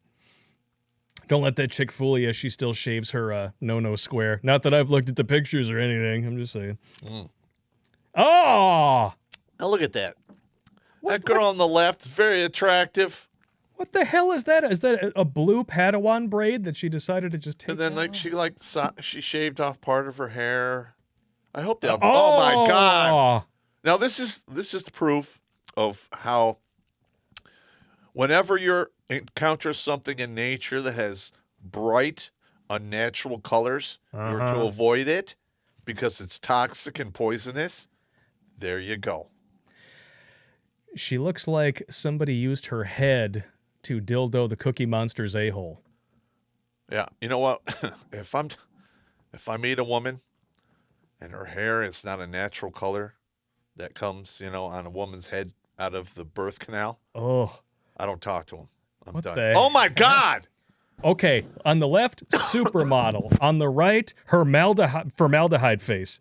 [SPEAKER 2] Don't let that chick fool you. She still shaves her no square. Not that I've looked at the pictures or anything. I'm just saying. Oh!
[SPEAKER 1] Now look at that. That girl on the left is very attractive.
[SPEAKER 2] What the hell is that? Is that a blue Padawan braid that she decided to just take?
[SPEAKER 1] And then
[SPEAKER 2] off?
[SPEAKER 1] she shaved off part of her hair. I hope they. Oh my God! Now this is proof of how whenever you encounter something in nature that has bright, unnatural colors, you're to avoid it because it's toxic and poisonous. There you go.
[SPEAKER 2] She looks like somebody used her head to dildo the Cookie Monster's a-hole.
[SPEAKER 1] Yeah, you know what? If I meet a woman and her hair is not a natural color that comes, on a woman's head out of the birth canal, I don't talk to them. I'm done. Oh my God!
[SPEAKER 2] Okay, on the left, supermodel. On the right, her formaldehyde face.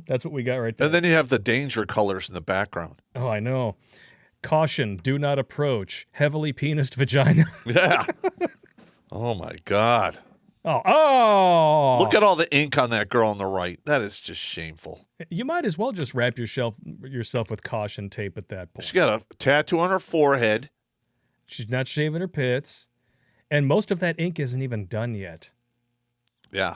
[SPEAKER 2] That's what we got right there.
[SPEAKER 1] And then you have the danger colors in the background.
[SPEAKER 2] Oh, I know. Caution, do not approach. Heavily penised vagina.
[SPEAKER 1] Yeah. Oh my God.
[SPEAKER 2] Oh.
[SPEAKER 1] Look at all the ink on that girl on the right. That is just shameful.
[SPEAKER 2] You might as well just wrap yourself with caution tape at that point.
[SPEAKER 1] She got a tattoo on her forehead.
[SPEAKER 2] She's not shaving her pits. And most of that ink isn't even done yet.
[SPEAKER 1] Yeah.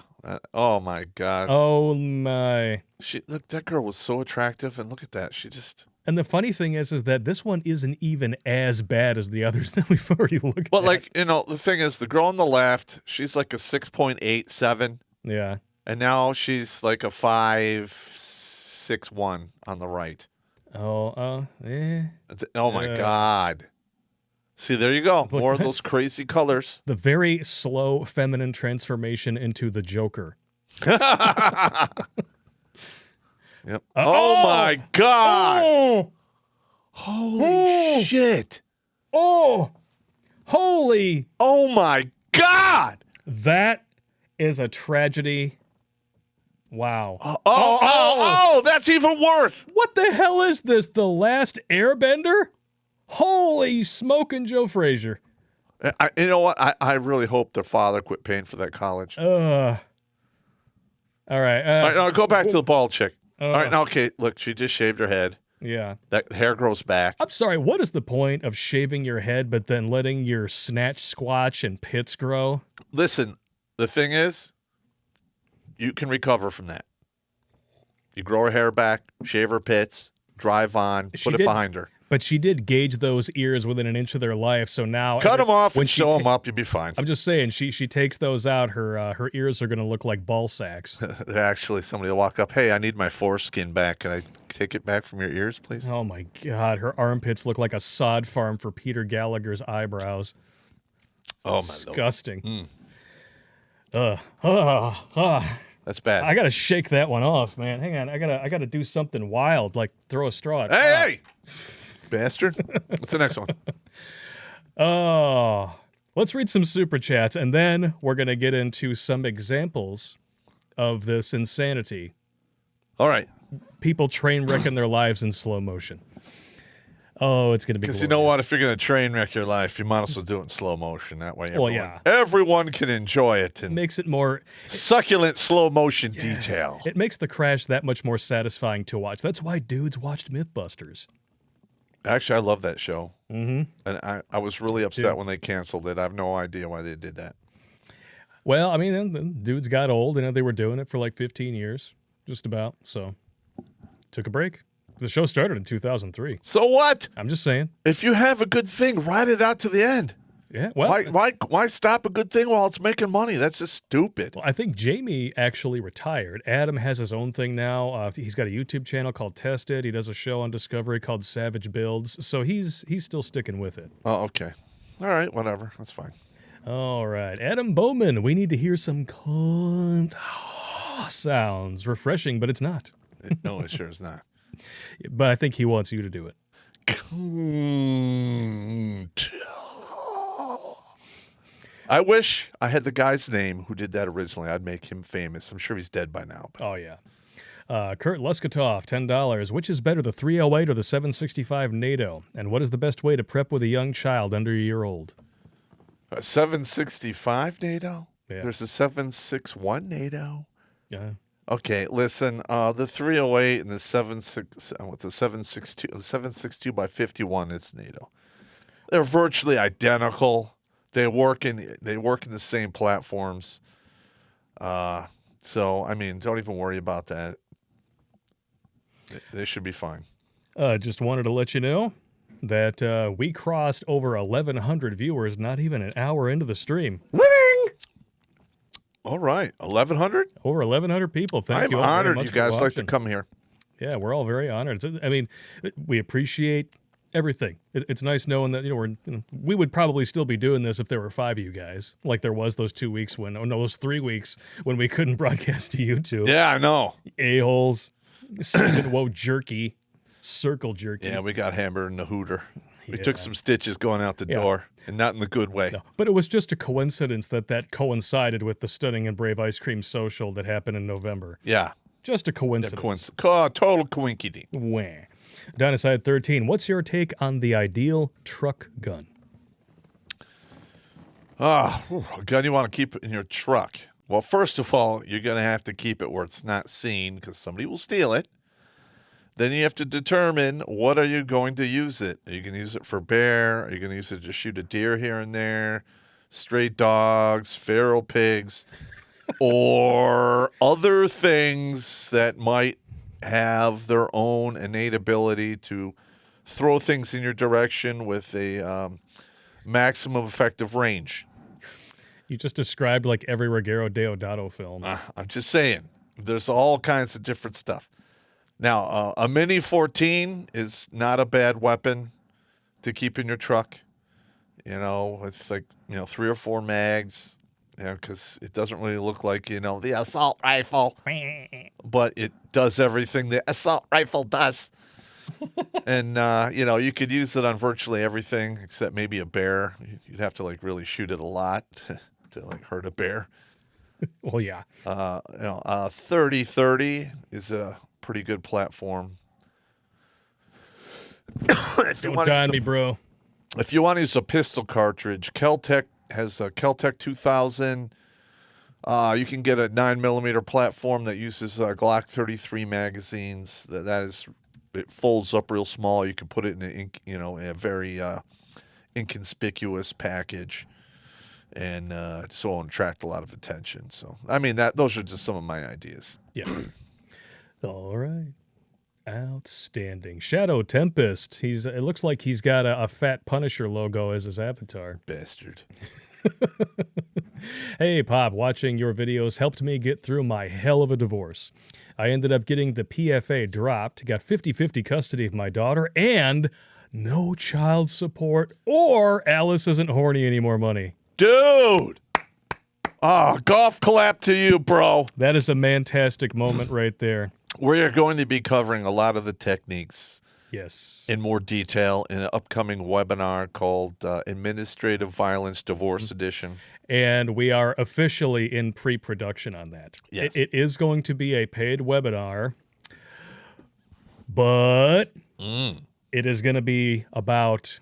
[SPEAKER 1] Oh my God.
[SPEAKER 2] Oh my.
[SPEAKER 1] Look, that girl was so attractive, and look at that. She just.
[SPEAKER 2] And the funny thing is that this one isn't even as bad as the others that we've already looked
[SPEAKER 1] But
[SPEAKER 2] at.
[SPEAKER 1] like, the thing is, the girl on the left, she's like a 6.87,
[SPEAKER 2] Yeah.
[SPEAKER 1] and now she's like a 5.61 on the right.
[SPEAKER 2] Oh, eh.
[SPEAKER 1] Oh my God. See, there you go. More of those crazy colors.
[SPEAKER 2] The very slow feminine transformation into the Joker.
[SPEAKER 1] Yep. Oh my God.
[SPEAKER 2] Oh!
[SPEAKER 1] Holy shit.
[SPEAKER 2] Oh! Holy!
[SPEAKER 1] Oh my God.
[SPEAKER 2] That is a tragedy. Wow.
[SPEAKER 1] Oh, that's even worse.
[SPEAKER 2] What the hell is this? The Last Airbender? Holy smoking Joe Frazier.
[SPEAKER 1] You know what? I really hope their father quit paying for that college.
[SPEAKER 2] All right.
[SPEAKER 1] All right, now go back to the bald chick. All right, now, okay, look, she just shaved her head.
[SPEAKER 2] Yeah.
[SPEAKER 1] That hair grows back.
[SPEAKER 2] I'm sorry, what is the point of shaving your head but then letting your snatch, squatch, and pits grow?
[SPEAKER 1] Listen, the thing is, you can recover from that. You grow her hair back, shave her pits, drive on, put it behind her.
[SPEAKER 2] But she did gauge those ears within an inch of their life, so now...
[SPEAKER 1] Cut them off
[SPEAKER 2] when
[SPEAKER 1] and sew them up, you'll be fine.
[SPEAKER 2] I'm just saying, she takes those out, her ears are going to look like ball sacks.
[SPEAKER 1] Actually, somebody will walk up, hey, I need my foreskin back. Can I take it back from your ears, please?
[SPEAKER 2] Oh my God, her armpits look like a sod farm for Peter Gallagher's eyebrows.
[SPEAKER 1] Oh, my
[SPEAKER 2] Disgusting.
[SPEAKER 1] Lord. That's bad.
[SPEAKER 2] I gotta shake that one off, man. Hang on, I gotta do something wild, like throw a straw at
[SPEAKER 1] Hey! Bastard. What's the next one?
[SPEAKER 2] Oh, let's read some super chats, and then we're going to get into some examples of this insanity.
[SPEAKER 1] All right.
[SPEAKER 2] People train wrecking their lives in slow motion. Oh, it's going to be
[SPEAKER 1] Because you know what? If you're going to train wreck your life, you might as well do it in slow motion. That way everyone can enjoy it. And
[SPEAKER 2] makes it more...
[SPEAKER 1] succulent slow motion detail.
[SPEAKER 2] It makes the crash that much more satisfying to watch. That's why dudes watched Mythbusters.
[SPEAKER 1] Actually, I love that show.
[SPEAKER 2] Mm-hmm.
[SPEAKER 1] And I was really upset when they canceled it. I have no idea why they did that.
[SPEAKER 2] Well, I mean, the dudes got old, and they were doing it for like 15 years, just about. So, took a break. The show started in 2003.
[SPEAKER 1] So what?
[SPEAKER 2] I'm just saying.
[SPEAKER 1] If you have a good thing, ride it out to the end.
[SPEAKER 2] Yeah, well...
[SPEAKER 1] Why stop a good thing while it's making money? That's just stupid.
[SPEAKER 2] Well, I think Jamie actually retired. Adam has his own thing now. He's got a YouTube channel called Tested. He does a show on Discovery called Savage Builds. So he's still sticking with it.
[SPEAKER 1] Oh, okay. All right, whatever. That's fine.
[SPEAKER 2] All right. Adam Bowman, we need to hear some cunt sounds. Refreshing, but it's not.
[SPEAKER 1] No, it sure is not.
[SPEAKER 2] But I think he wants you to do it.
[SPEAKER 1] I wish I had the guy's name who did that originally. I'd make him famous. I'm sure he's dead by now.
[SPEAKER 2] Oh, yeah. Kurt Luskatoff, $10. Which is better, the 308 or the 765 NATO? And what is the best way to prep with a young child under a year old?
[SPEAKER 1] 765 NATO?
[SPEAKER 2] Yeah.
[SPEAKER 1] There's a 761 NATO?
[SPEAKER 2] Yeah.
[SPEAKER 1] Okay, listen, the 308 and the 762, the 762 by 51, it's NATO. They're virtually identical. They work in the same platforms. So I mean, don't even worry about that. They should be fine.
[SPEAKER 2] Just wanted to let you know that we crossed over 1,100 viewers not even an hour into the stream.
[SPEAKER 1] All right, 1,100?
[SPEAKER 2] Over 1,100 people. Thank you all
[SPEAKER 1] I'm
[SPEAKER 2] very
[SPEAKER 1] honored
[SPEAKER 2] much
[SPEAKER 1] you
[SPEAKER 2] for
[SPEAKER 1] guys like to
[SPEAKER 2] watching.
[SPEAKER 1] come here.
[SPEAKER 2] Yeah, we're all very honored. I mean, we appreciate everything. It's nice knowing that we would probably still be doing this if there were 5 of you guys, like there was those 2 weeks those 3 weeks when we couldn't broadcast to YouTube.
[SPEAKER 1] Yeah, I know.
[SPEAKER 2] A-holes, Susan Woe jerky, circle jerky.
[SPEAKER 1] Yeah, we got hammered in the hooter. We took some stitches going out the door, and not in the good way.
[SPEAKER 2] No, but it was just a coincidence that coincided with the Stunning and Brave Ice Cream Social that happened in November.
[SPEAKER 1] Yeah.
[SPEAKER 2] Just a coincidence.
[SPEAKER 1] Total coinkydink.
[SPEAKER 2] Wah. Dynaside 13, what's your take on the ideal truck gun?
[SPEAKER 1] A gun you want to keep in your truck. Well, first of all, you're going to have to keep it where it's not seen because somebody will steal it. Then you have to determine what are you going to use it. Are you going to use it for bear? Are you going to use it to shoot a deer here and there? Stray dogs, feral pigs. or other things that might have their own innate ability to throw things in your direction with a maximum effective range.
[SPEAKER 2] You just described like every Ruggero Deodato film.
[SPEAKER 1] I'm just saying, there's all kinds of different stuff. Now, a Mini 14 is not a bad weapon to keep in your truck. You know, it's like, 3 or 4 mags, because it doesn't really look like, the assault rifle. But it does everything the assault rifle does. And, you could use it on virtually everything except maybe a bear. You'd have to, like, really shoot it a lot to, like, hurt a bear.
[SPEAKER 2] Well, yeah.
[SPEAKER 1] 30-30 is a pretty good platform.
[SPEAKER 2] Don't die on me, bro.
[SPEAKER 1] If you want to use a pistol cartridge, Kel-Tec has a Kel-Tec 2000. You can get a 9mm platform that uses Glock 33 magazines. It folds up real small. You can put it in a very inconspicuous package, and so it attract a lot of attention. So, I mean, those are just some of my ideas.
[SPEAKER 2] Yeah. All right. Outstanding. Shadow Tempest. It looks like he's got a fat Punisher logo as his avatar.
[SPEAKER 1] Bastard.
[SPEAKER 2] Hey, Popp, watching your videos helped me get through my hell of a divorce. I ended up getting the PFA dropped, got 50-50 custody of my daughter, and no child support, or Alice isn't horny anymore money.
[SPEAKER 1] Dude! Golf clap to you, bro.
[SPEAKER 2] That is a fantastic moment right there.
[SPEAKER 1] We are going to be covering a lot of the techniques
[SPEAKER 2] Yes.
[SPEAKER 1] in more detail in an upcoming webinar called Administrative Violence Divorce Edition.
[SPEAKER 2] And we are officially in pre-production on that.
[SPEAKER 1] Yes.
[SPEAKER 2] It is going to be a paid webinar, but it is going to be about,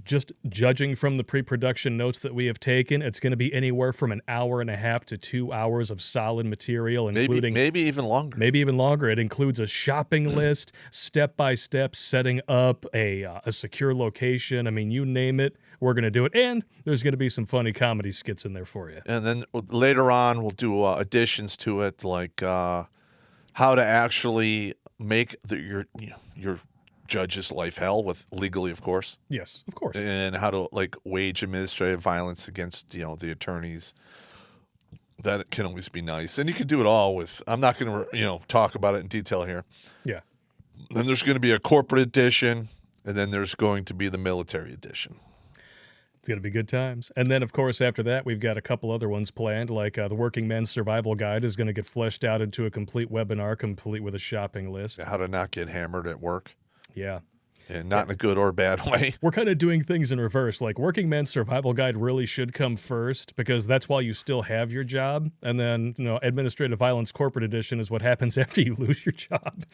[SPEAKER 2] just judging from the pre-production notes that we have taken, it's going to be anywhere from an hour and a half to 2 hours of solid material, including
[SPEAKER 1] maybe even longer.
[SPEAKER 2] Maybe even longer. It includes a shopping list, step-by-step setting up a secure location. I mean, you name it, we're going to do it. And there's going to be some funny comedy skits in there for you.
[SPEAKER 1] And then later on, we'll do additions to it, like how to actually make your judge's life hell, with legally, of course.
[SPEAKER 2] Yes, of course.
[SPEAKER 1] And how to wage administrative violence against the attorneys. That can always be nice, and you can do it all with. I'm not going to talk about it in detail here.
[SPEAKER 2] Yeah.
[SPEAKER 1] Then there's going to be a corporate edition, and then there's going to be the military edition.
[SPEAKER 2] It's going to be good times. And then, of course, after that, we've got a couple other ones planned, like the Working Man's Survival Guide is going to get fleshed out into a complete webinar, complete with a shopping list.
[SPEAKER 1] How to not get hammered at work.
[SPEAKER 2] Yeah.
[SPEAKER 1] And not in a good or bad way.
[SPEAKER 2] We're kind of doing things in reverse. Like, Working Man's Survival Guide really should come first, because that's while you still have your job. And then, Administrative Violence Corporate Edition is what happens after you lose your job.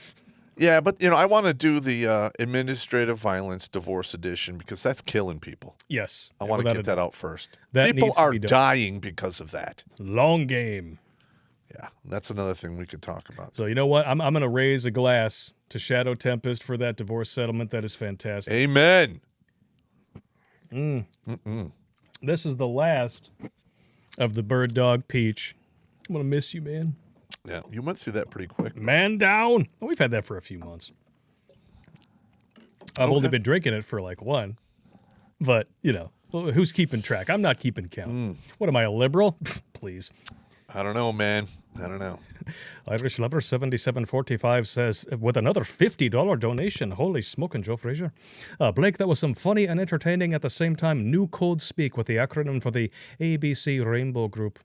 [SPEAKER 1] Yeah, but, I want to do the Administrative Violence Divorce Edition, because that's killing people.
[SPEAKER 2] Yes.
[SPEAKER 1] I want to get that out first.
[SPEAKER 2] That
[SPEAKER 1] People
[SPEAKER 2] needs to
[SPEAKER 1] are
[SPEAKER 2] be done.
[SPEAKER 1] dying because of that.
[SPEAKER 2] Long game.
[SPEAKER 1] Yeah, that's another thing we could talk about.
[SPEAKER 2] So you know what? I'm going to raise a glass to Shadow Tempest for that divorce settlement. That is fantastic.
[SPEAKER 1] Amen.
[SPEAKER 2] This is the last of the Bird Dog Peach. I'm going to miss you, man.
[SPEAKER 1] Yeah, you went through that pretty quick.
[SPEAKER 2] Man down. Oh, we've had that for a few months. I've only been drinking it for like one. But, who's keeping track? I'm not keeping count. What am I, a liberal? Please.
[SPEAKER 1] I don't know, man. I don't know.
[SPEAKER 2] Irish Lover 7745 says, with another $50 donation. Holy smoking, Joe Frazier. Blake, that was some funny and entertaining at the same time. New code speak with the acronym for the ABC Rainbow Group.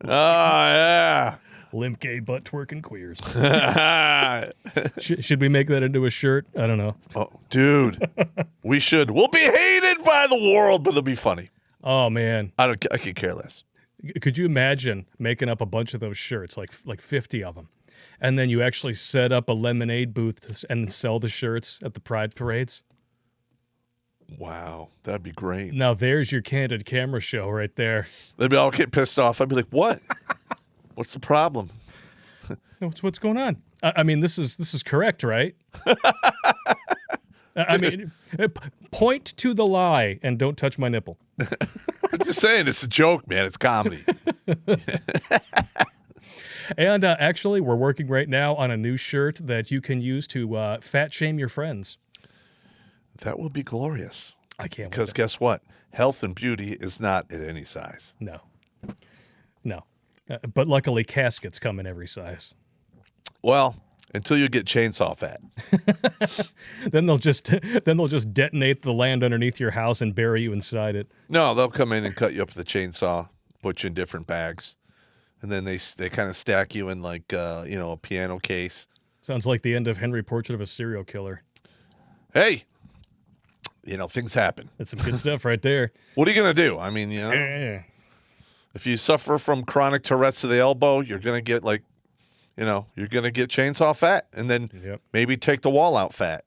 [SPEAKER 1] Yeah.
[SPEAKER 2] Limp, gay, butt twerking queers. Should we make that into a shirt? I don't know.
[SPEAKER 1] Oh, dude. We should. We'll be hated by the world, but it'll be funny.
[SPEAKER 2] Oh, man.
[SPEAKER 1] I could care less.
[SPEAKER 2] Could you imagine making up a bunch of those shirts, like 50 of them, and then you actually set up a lemonade booth and sell the shirts at the pride parades?
[SPEAKER 1] Wow, that'd be great.
[SPEAKER 2] Now there's your candid camera show right there.
[SPEAKER 1] They'd be all get pissed off. I'd be like, what? What's the problem?
[SPEAKER 2] What's going on? I mean, this is correct, right? I mean, point to the lie and don't touch my nipple.
[SPEAKER 1] I'm just saying, it's a joke, man. It's comedy.
[SPEAKER 2] And actually, we're working right now on a new shirt that you can use to fat shame your friends.
[SPEAKER 1] That will be glorious.
[SPEAKER 2] I can't
[SPEAKER 1] Because
[SPEAKER 2] wait.
[SPEAKER 1] guess what? Health and beauty is not at any size.
[SPEAKER 2] No. But luckily, caskets come in every size.
[SPEAKER 1] Well, until you get chainsaw fat.
[SPEAKER 2] Then they'll just detonate the land underneath your house and bury you inside it.
[SPEAKER 1] No, they'll come in and cut you up with a chainsaw, put you in different bags, and then they kind of stack you in like a piano case.
[SPEAKER 2] Sounds like the end of Henry Portrait of a Serial Killer.
[SPEAKER 1] Hey, things happen.
[SPEAKER 2] That's some good stuff right there.
[SPEAKER 1] What are you gonna do? I mean,
[SPEAKER 2] Yeah.
[SPEAKER 1] if you suffer from chronic Tourette's of the elbow, you're gonna get you're gonna get chainsaw fat, and then
[SPEAKER 2] Yep.
[SPEAKER 1] maybe take the wall out fat.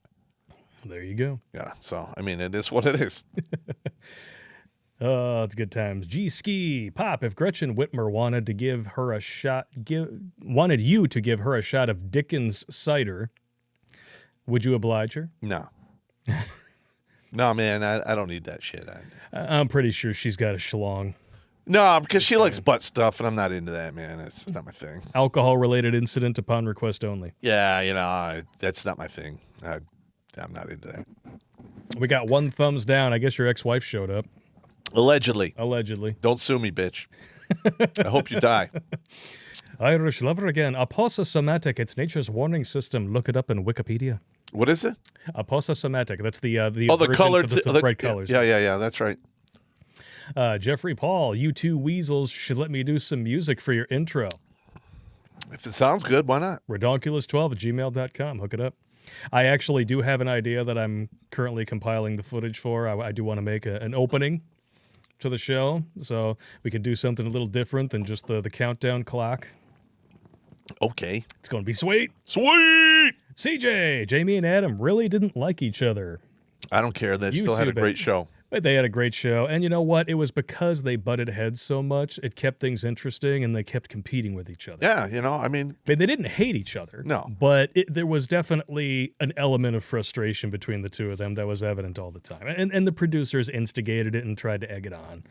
[SPEAKER 2] There you go.
[SPEAKER 1] Yeah. So I mean, it is what it is.
[SPEAKER 2] Oh, it's good times. Ski Pop. If Gretchen Whitmer wanted you to give her a shot of Dickens cider, would you oblige her?
[SPEAKER 1] No. No, man, I don't need that shit.
[SPEAKER 2] I'm pretty sure she's got a schlong.
[SPEAKER 1] No, because she likes butt stuff, and I'm not into that, man. It's just not my thing.
[SPEAKER 2] Alcohol-related incident upon request only.
[SPEAKER 1] Yeah, that's not my thing. I'm not into that.
[SPEAKER 2] We got one thumbs down. I guess your ex-wife showed up.
[SPEAKER 1] Allegedly.
[SPEAKER 2] Don't
[SPEAKER 1] sue me, bitch. I hope you die.
[SPEAKER 2] Irish lover again. Aposomatic. It's nature's warning system. Look it up in Wikipedia.
[SPEAKER 1] What is it?
[SPEAKER 2] Aposomatic. That's the
[SPEAKER 1] the
[SPEAKER 2] aversion
[SPEAKER 1] color,
[SPEAKER 2] to the bright colors.
[SPEAKER 1] Yeah. That's right.
[SPEAKER 2] Jeffrey Paul. You two weasels should let me do some music for your intro.
[SPEAKER 1] If it sounds good, why not?
[SPEAKER 2] Redonkulas12@gmail.com. Hook it up. I actually do have an idea that I'm currently compiling the footage for. I do want to make an opening to the show, so we could do something a little different than just the countdown clock.
[SPEAKER 1] Okay.
[SPEAKER 2] It's going to be sweet.
[SPEAKER 1] Sweet!
[SPEAKER 2] CJ, Jamie and Adam really didn't like each other.
[SPEAKER 1] I don't care. They
[SPEAKER 2] You
[SPEAKER 1] still had
[SPEAKER 2] too,
[SPEAKER 1] a great
[SPEAKER 2] baby.
[SPEAKER 1] show.
[SPEAKER 2] But they had a great show. And you know what? It was because they butted heads so much, it kept things interesting, and they kept competing with each other.
[SPEAKER 1] Yeah, I mean,
[SPEAKER 2] I mean, they didn't hate each other.
[SPEAKER 1] No.
[SPEAKER 2] But there was definitely an element of frustration between the two of them that was evident all the time. And the producers instigated it and tried to egg it on.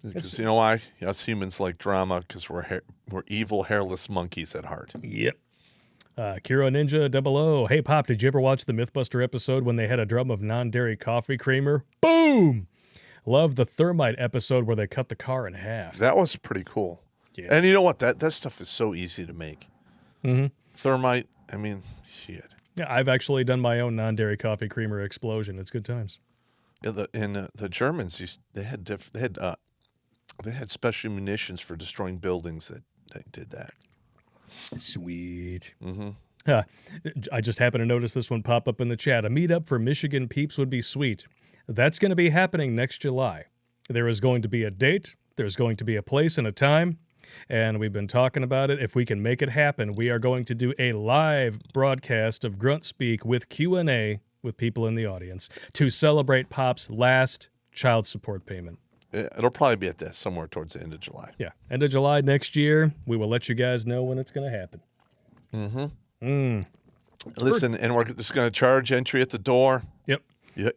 [SPEAKER 1] because you know why? Us humans like drama because we're evil, hairless monkeys at heart.
[SPEAKER 2] Yep. Kiro Ninja 00. Hey, Pop, did you ever watch the Mythbuster episode when they had a drum of non-dairy coffee creamer? Boom! Love the Thermite episode where they cut the car in half.
[SPEAKER 1] That was pretty cool.
[SPEAKER 2] Yeah.
[SPEAKER 1] And you know what? That stuff is so easy to make.
[SPEAKER 2] Mm-hmm.
[SPEAKER 1] Thermite, I mean, shit.
[SPEAKER 2] Yeah, I've actually done my own non-dairy coffee creamer explosion. It's good times.
[SPEAKER 1] Yeah, the Germans they had special munitions for destroying buildings that did that.
[SPEAKER 2] Sweet.
[SPEAKER 1] Mm-hmm.
[SPEAKER 2] I just happened to notice this one pop up in the chat. A meetup for Michigan peeps would be sweet. That's going to be happening next July. There is going to be a date. There's going to be a place and a time. And we've been talking about it. If we can make it happen, we are going to do a live broadcast of Grunt Speak with Q&A with people in the audience to celebrate Pop's last child support payment.
[SPEAKER 1] It'll probably be at this somewhere towards the end of July.
[SPEAKER 2] Yeah, end of July next year. We will let you guys know when it's going to happen.
[SPEAKER 1] Mm-hmm. Listen, and we're just going to charge entry at the door.
[SPEAKER 2] Yep.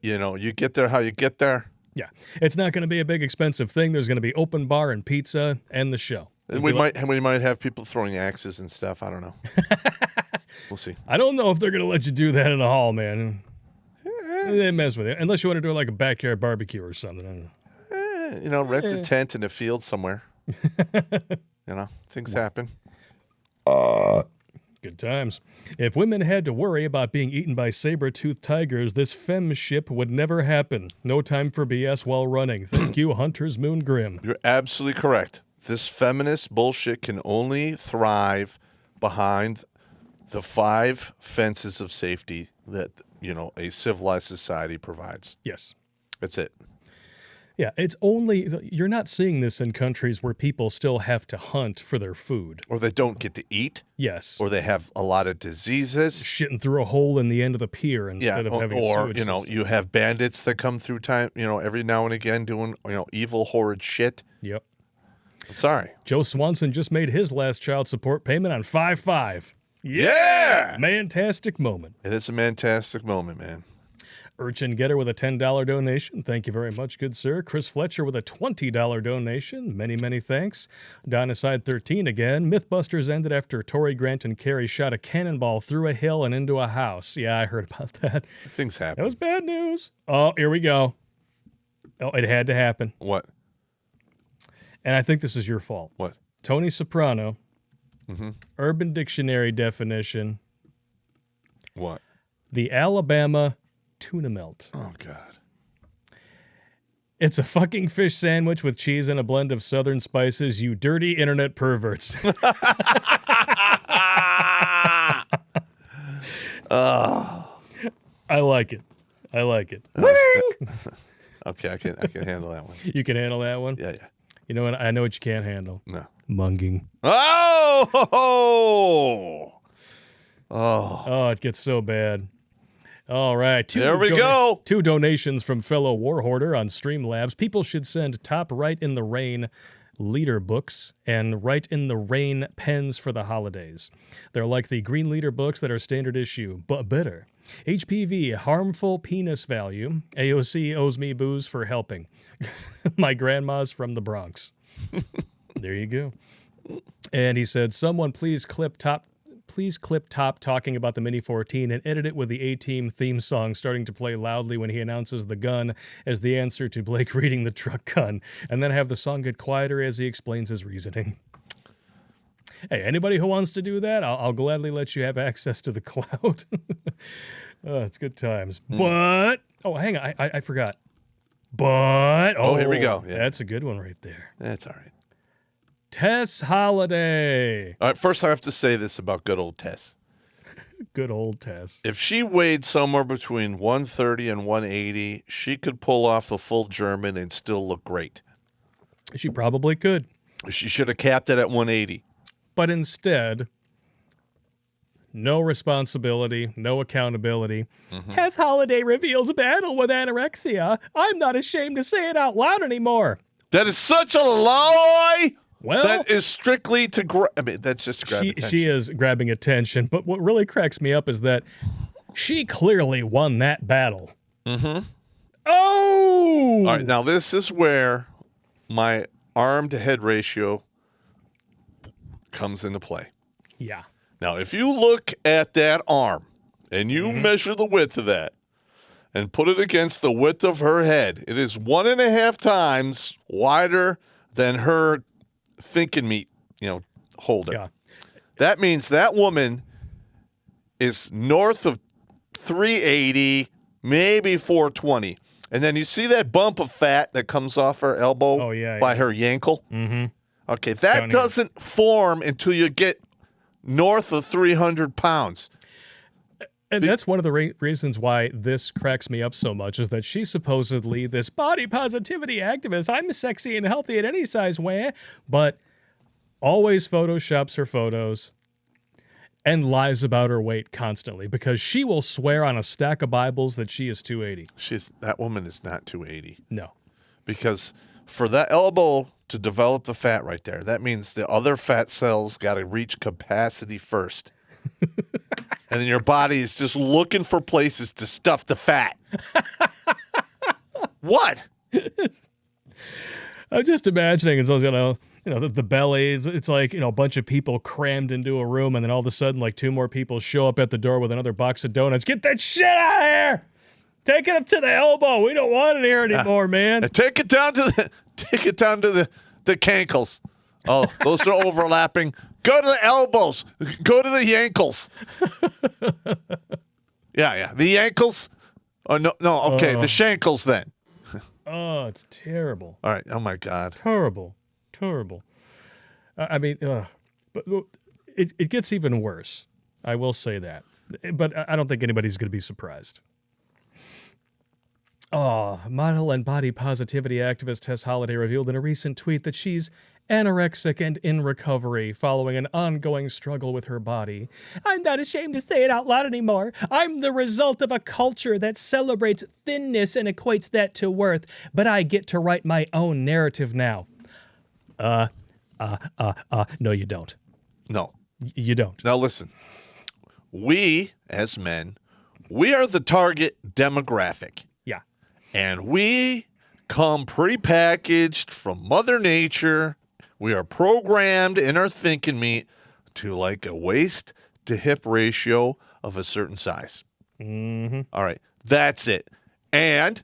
[SPEAKER 1] You get there how you get there.
[SPEAKER 2] Yeah, it's not going to be a big expensive thing. There's going to be open bar and pizza and the show.
[SPEAKER 1] And we might have people throwing axes and stuff. I don't know. We'll see.
[SPEAKER 2] I don't know if they're going to let you do that in a hall, man. They mess with you. Unless you want to do like a backyard barbecue or something. I don't know.
[SPEAKER 1] Rent a tent in a field somewhere. Things happen.
[SPEAKER 2] Good times. If women had to worry about being eaten by saber-toothed tigers, this femme ship would never happen. No time for BS while running. Thank you, Hunter's Moon Grim.
[SPEAKER 1] You're absolutely correct. This feminist bullshit can only thrive behind the 5 fences of safety that, a civilized society provides.
[SPEAKER 2] Yes.
[SPEAKER 1] That's it.
[SPEAKER 2] Yeah, you're not seeing this in countries where people still have to hunt for their food.
[SPEAKER 1] Or they don't get to eat.
[SPEAKER 2] Yes.
[SPEAKER 1] Or they have a lot of diseases.
[SPEAKER 2] Shitting through a hole in the end of the pier instead of having a sewage system.
[SPEAKER 1] you have bandits that come through time, every now and again doing, evil, horrid shit.
[SPEAKER 2] Yep.
[SPEAKER 1] I'm sorry.
[SPEAKER 2] Joe Swanson just made his last child support payment on 5/5.
[SPEAKER 1] Yeah!
[SPEAKER 2] Fantastic moment.
[SPEAKER 1] It is a fantastic moment, man.
[SPEAKER 2] Urchin Getter with a $10 donation. Thank you very much, good sir. Chris Fletcher with a $20 donation. Many, many thanks. Dynaside 13 again. Mythbusters ended after Tory Grant and Carey shot a cannonball through a hill and into a house. Yeah, I heard about that.
[SPEAKER 1] Things happen.
[SPEAKER 2] That was bad news. Oh, here we go. Oh, it had to happen.
[SPEAKER 1] What?
[SPEAKER 2] And I think this is your fault.
[SPEAKER 1] What?
[SPEAKER 2] Tony Soprano.
[SPEAKER 1] Mm-hmm.
[SPEAKER 2] Urban Dictionary definition.
[SPEAKER 1] What?
[SPEAKER 2] The Alabama tuna melt.
[SPEAKER 1] Oh, God.
[SPEAKER 2] It's a fucking fish sandwich with cheese and a blend of southern spices, you dirty internet perverts. I like it. I like it.
[SPEAKER 1] Okay, I can handle that one.
[SPEAKER 2] You can handle that one?
[SPEAKER 1] Yeah, yeah.
[SPEAKER 2] You know what? I know what you can't handle.
[SPEAKER 1] No.
[SPEAKER 2] Munging.
[SPEAKER 1] Oh!
[SPEAKER 2] Oh, it gets so bad. All right.
[SPEAKER 1] There we go.
[SPEAKER 2] 2 donations from fellow war hoarder on Streamlabs. People should send top Write in the Rain leader books and Write in the Rain pens for the holidays. They're like the green leader books that are standard issue, but better. HPV, harmful penis value. AOC owes me booze for helping. My grandma's from the Bronx. There you go. And he said, someone please clip top talking about the Mini 14 and edit it with the A-Team theme song starting to play loudly when he announces the gun as the answer to Blake reading the truck gun, and then have the song get quieter as he explains his reasoning. Hey, anybody who wants to do that, I'll gladly let you have access to the cloud. It's good times. But, hang on, I forgot. But,
[SPEAKER 1] here we go. Yeah.
[SPEAKER 2] That's a good one right there.
[SPEAKER 1] That's all right.
[SPEAKER 2] Tess Holiday.
[SPEAKER 1] All right, first I have to say this about good old Tess.
[SPEAKER 2] Good old Tess.
[SPEAKER 1] If she weighed somewhere between 130 and 180, she could pull off the full German and still look great.
[SPEAKER 2] She probably could.
[SPEAKER 1] She should have capped it at 180.
[SPEAKER 2] But instead, no responsibility, no accountability. Mm-hmm. Tess Holiday reveals battle with anorexia. I'm not ashamed to say it out loud anymore.
[SPEAKER 1] That is such a lie.
[SPEAKER 2] Well,
[SPEAKER 1] that is strictly to that's just to grab attention.
[SPEAKER 2] She is grabbing attention, but what really cracks me up is that she clearly won that battle.
[SPEAKER 1] Mm-hmm.
[SPEAKER 2] Oh!
[SPEAKER 1] All right, now this is where my arm-to-head ratio comes into play.
[SPEAKER 2] Yeah.
[SPEAKER 1] Now, if you look at that arm and you measure the width of that and put it against the width of her head, it is 1.5 times wider than her thinking meat, holder.
[SPEAKER 2] Yeah.
[SPEAKER 1] That means that woman is north of 380, maybe 420. And then you see that bump of fat that comes off her elbow by her yankle?
[SPEAKER 2] Mm-hmm.
[SPEAKER 1] Okay, that doesn't form until you get north of 300 pounds.
[SPEAKER 2] And that's one of the reasons why this cracks me up so much is that she's supposedly this body positivity activist. I'm sexy and healthy at any size, but always photoshops her photos and lies about her weight constantly because she will swear on a stack of Bibles that she is 280.
[SPEAKER 1] That woman is not 280.
[SPEAKER 2] No.
[SPEAKER 1] Because for that elbow to develop the fat right there, that means the other fat cells got to reach capacity first. And then your body is just looking for places to stuff the fat. What?
[SPEAKER 2] I'm just imagining it's the belly. It's like, a bunch of people crammed into a room, and then all of a sudden, like 2 more people show up at the door with another box of donuts. Get that shit out of here! Take it up to the elbow. We don't want it here anymore, man.
[SPEAKER 1] Take it down to the cankles. Oh, those are overlapping. Go to the elbows. Go to the ankles. Yeah. The ankles. Oh, no. Okay, the shankles then.
[SPEAKER 2] Oh, it's terrible.
[SPEAKER 1] All right. Oh, my God.
[SPEAKER 2] Terrible. But it gets even worse. I will say that. But I don't think anybody's going to be surprised. Oh, model and body positivity activist Tess Holiday revealed in a recent tweet that she's anorexic and in recovery following an ongoing struggle with her body. I'm not ashamed to say it out loud anymore. I'm the result of a culture that celebrates thinness and equates that to worth, but I get to write my own narrative now. No, you don't.
[SPEAKER 1] No.
[SPEAKER 2] You don't.
[SPEAKER 1] Now listen, we as men we are the target demographic.
[SPEAKER 2] Yeah.
[SPEAKER 1] And we come prepackaged from Mother Nature. We are programmed in our thinking meat to like a waist to hip ratio of a certain size.
[SPEAKER 2] Mm-hmm.
[SPEAKER 1] All right. That's it. And,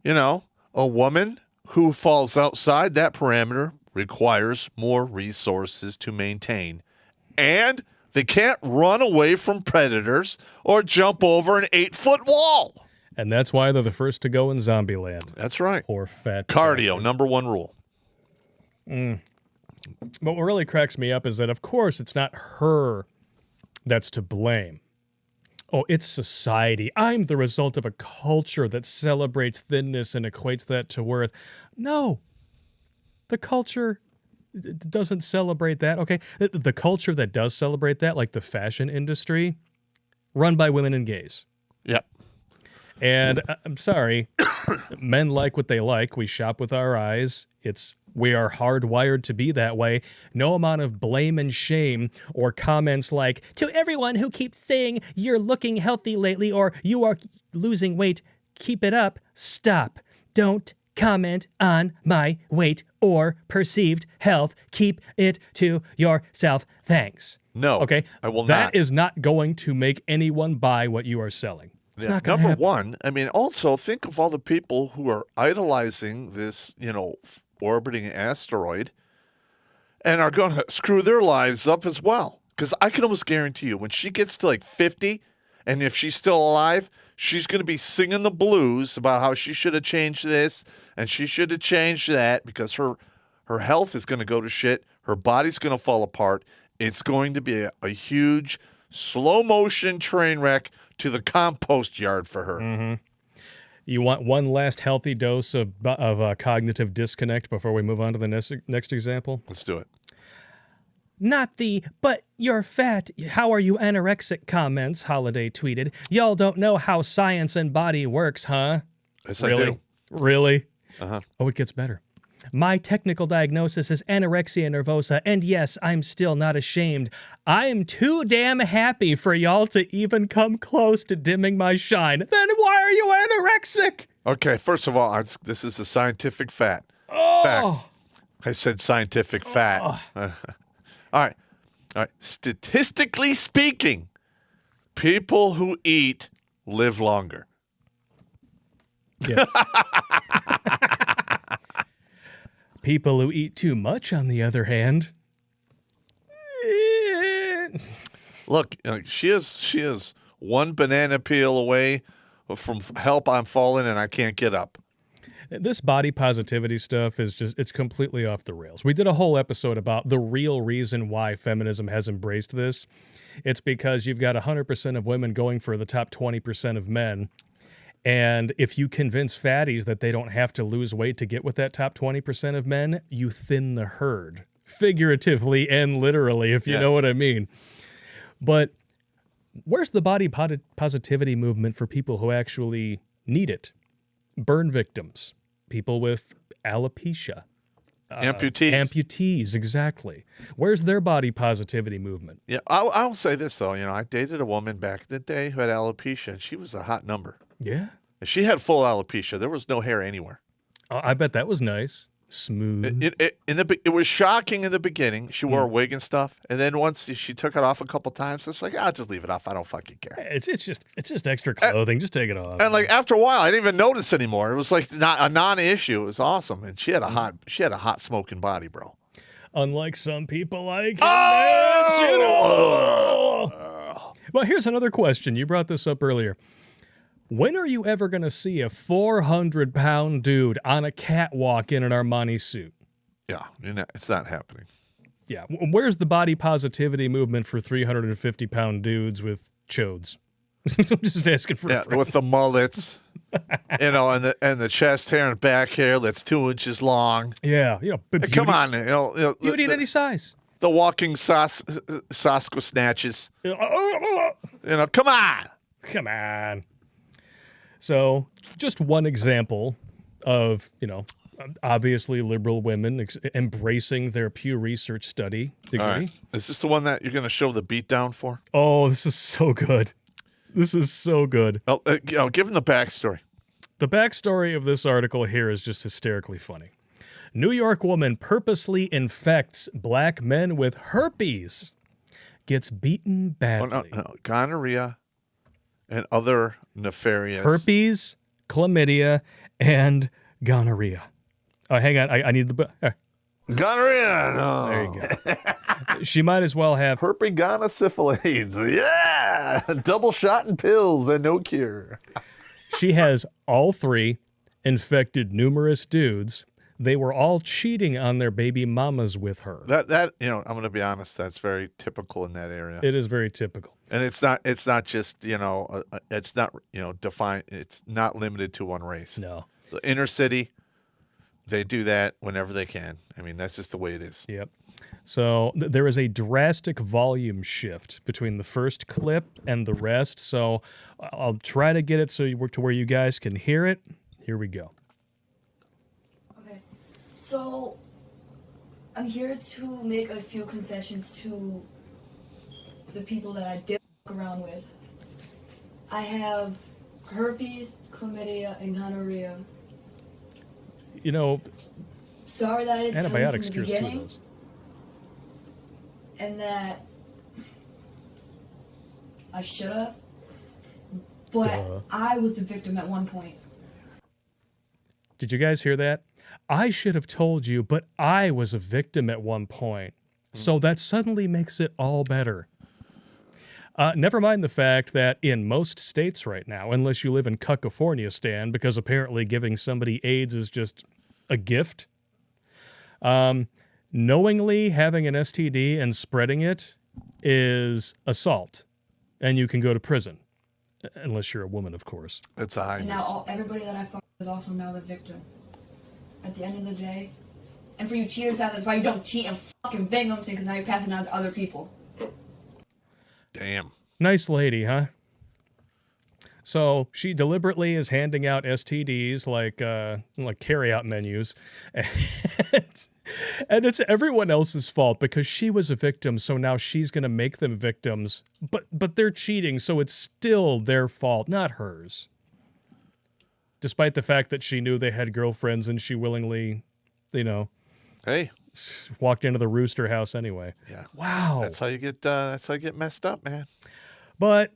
[SPEAKER 1] a woman who falls outside that parameter requires more resources to maintain. And they can't run away from predators or jump over an 8-foot wall.
[SPEAKER 2] And that's why they're the first to go in Zombieland.
[SPEAKER 1] That's right.
[SPEAKER 2] Poor fat
[SPEAKER 1] Cardio,
[SPEAKER 2] bastard.
[SPEAKER 1] number one rule.
[SPEAKER 2] But what really cracks me up is that, of course, it's not her that's to blame. Oh, it's society. I'm the result of a culture that celebrates thinness and equates that to worth. No. The culture doesn't celebrate that, okay? The culture that does celebrate that, like the fashion industry, run by women and gays.
[SPEAKER 1] Yep.
[SPEAKER 2] And I'm sorry, men like what they like. We shop with our eyes. We are hardwired to be that way. No amount of blame and shame or comments like, to everyone who keeps saying you're looking healthy lately or you are losing weight, keep it up. Stop. Don't comment on my weight or perceived health. Keep it to yourself. Thanks.
[SPEAKER 1] No.
[SPEAKER 2] Okay?
[SPEAKER 1] I will not.
[SPEAKER 2] That is not going to make anyone buy what you are selling. It's not going to
[SPEAKER 1] Number
[SPEAKER 2] happen.
[SPEAKER 1] one, also think of all the people who are idolizing this, orbiting asteroid and are going to screw their lives up as well. Because I can almost guarantee you, when she gets to like 50, and if she's still alive, she's going to be singing the blues about how she should have changed this and she should have changed that because her health is going to go to shit. Her body's going to fall apart. It's going to be a huge slow motion train wreck to the compost yard for her.
[SPEAKER 2] Mm-hmm. You want one last healthy dose of cognitive disconnect before we move on to the next example?
[SPEAKER 1] Let's do it.
[SPEAKER 3] Not the, but you're fat, how are you anorexic comments, Holiday tweeted. Y'all don't know how science and body works, huh?
[SPEAKER 1] Yes, I
[SPEAKER 2] Really?
[SPEAKER 1] do.
[SPEAKER 2] Really?
[SPEAKER 1] Uh-huh.
[SPEAKER 2] Oh, it gets better.
[SPEAKER 3] My technical diagnosis is anorexia nervosa, and yes, I'm still not ashamed. I am too damn happy for y'all to even come close to dimming my shine. Then why are you anorexic?
[SPEAKER 1] Okay, first of all, this is a scientific fact.
[SPEAKER 3] Oh.
[SPEAKER 1] I said scientific fact. All right. Statistically speaking, people who eat live longer.
[SPEAKER 2] Yes. People who eat too much, on the other hand.
[SPEAKER 1] Look, she is one banana peel away from help. I'm falling and I can't get up.
[SPEAKER 2] This body positivity stuff is it's completely off the rails. We did a whole episode about the real reason why feminism has embraced this. It's because you've got 100% of women going for the top 20% of men. And if you convince fatties that they don't have to lose weight to get with that top 20% of men, you thin the herd, figuratively and literally, if you know what I mean. But where's the body positivity movement for people who actually need it? Burn victims, people with alopecia.
[SPEAKER 1] Amputees.
[SPEAKER 2] Amputees, exactly. Where's their body positivity movement?
[SPEAKER 1] Yeah, I'll say this, though. I dated a woman back in the day who had alopecia, and she was a hot number.
[SPEAKER 2] Yeah.
[SPEAKER 1] If she had full alopecia, there was no hair anywhere.
[SPEAKER 2] I bet that was nice. Smooth.
[SPEAKER 1] It was shocking in the beginning. She wore a wig and stuff, and then once she took it off a couple times, it's like, I'll just leave it off. I don't fucking care.
[SPEAKER 2] It's just extra clothing. Just take it off.
[SPEAKER 1] And like after a while, I didn't even notice anymore. It was like not a non-issue. It was awesome, and she had a hot smoking body, bro.
[SPEAKER 2] Unlike some people like
[SPEAKER 1] Oh!
[SPEAKER 2] Well, here's another question. You brought this up earlier. When are you ever going to see a 400-pound dude on a catwalk in an Armani suit?
[SPEAKER 1] Yeah, it's not happening.
[SPEAKER 2] Yeah. Where's the body positivity movement for 350-pound dudes with chodes? I'm just asking for a friend.
[SPEAKER 1] With the mullets, and the chest hair and back hair that's 2 inches long.
[SPEAKER 2] Yeah. But
[SPEAKER 1] Come on,
[SPEAKER 3] Beauty in any size.
[SPEAKER 1] the walking Sasko snatches. Come on.
[SPEAKER 2] Come on. So, just one example of, obviously liberal women embracing their Pew Research study degree.
[SPEAKER 1] All right. Is this the one that you're going to show the beatdown for?
[SPEAKER 2] Oh, this is so good. This is so good.
[SPEAKER 1] Oh, give him the backstory.
[SPEAKER 2] The backstory of this article here is just hysterically funny. New York woman purposely infects black men with herpes. Gets beaten badly.
[SPEAKER 1] No. Gonorrhea and other nefarious.
[SPEAKER 2] Herpes, chlamydia, and gonorrhea. Oh, hang on. I need the...
[SPEAKER 1] Gonorrhea. No.
[SPEAKER 2] There you go. She might as well have...
[SPEAKER 1] Herpes, gonorrhea, syphilis. Yeah. Double shot and pills and no cure.
[SPEAKER 2] She has all three, infected numerous dudes. They were all cheating on their baby mamas with her.
[SPEAKER 1] That I'm going to be honest, that's very typical in that area.
[SPEAKER 2] It is very typical.
[SPEAKER 1] And it's not just, it's not, defined, it's not limited to one race.
[SPEAKER 2] No.
[SPEAKER 1] The inner city, they do that whenever they can. I mean, that's just the way it is.
[SPEAKER 2] Yep. So there is a drastic volume shift between the first clip and the rest. So I'll try to get it to where you guys can hear it. Here we go.
[SPEAKER 4] Okay. So I'm here to make a few confessions to the people that I did fuck around with. I have herpes, chlamydia, and gonorrhea.
[SPEAKER 2] Antibiotics
[SPEAKER 4] Sorry that I didn't tell you from the
[SPEAKER 2] cures two of
[SPEAKER 4] beginning.
[SPEAKER 2] those.
[SPEAKER 4] And that I should have, but
[SPEAKER 2] Duh.
[SPEAKER 4] I was the victim at one point.
[SPEAKER 2] Did you guys hear that? I should have told you, but I was a victim at one point. So that suddenly makes it all better. Never mind the fact that in most states right now, unless you live in California, Stan, because apparently giving somebody AIDS is just a gift, knowingly having an STD and spreading it is assault, and you can go to prison, unless you're a woman, of course.
[SPEAKER 1] It's a high
[SPEAKER 4] And
[SPEAKER 1] miss.
[SPEAKER 4] now everybody that I fucked is also now the victim. At the end of the day, and for you cheaters out, that's why you don't cheat and fucking bang them, because now you're passing on to other people.
[SPEAKER 1] Damn.
[SPEAKER 2] Nice lady, huh? So she deliberately is handing out STDs like carry-out menus, and it's everyone else's fault because she was a victim. So now she's going to make them victims, but they're cheating, so it's still their fault, not hers. Despite the fact that she knew they had girlfriends and she willingly,
[SPEAKER 1] Hey.
[SPEAKER 2] walked into the rooster house anyway.
[SPEAKER 1] Yeah.
[SPEAKER 2] Wow.
[SPEAKER 1] That's how you get messed up, man.
[SPEAKER 2] But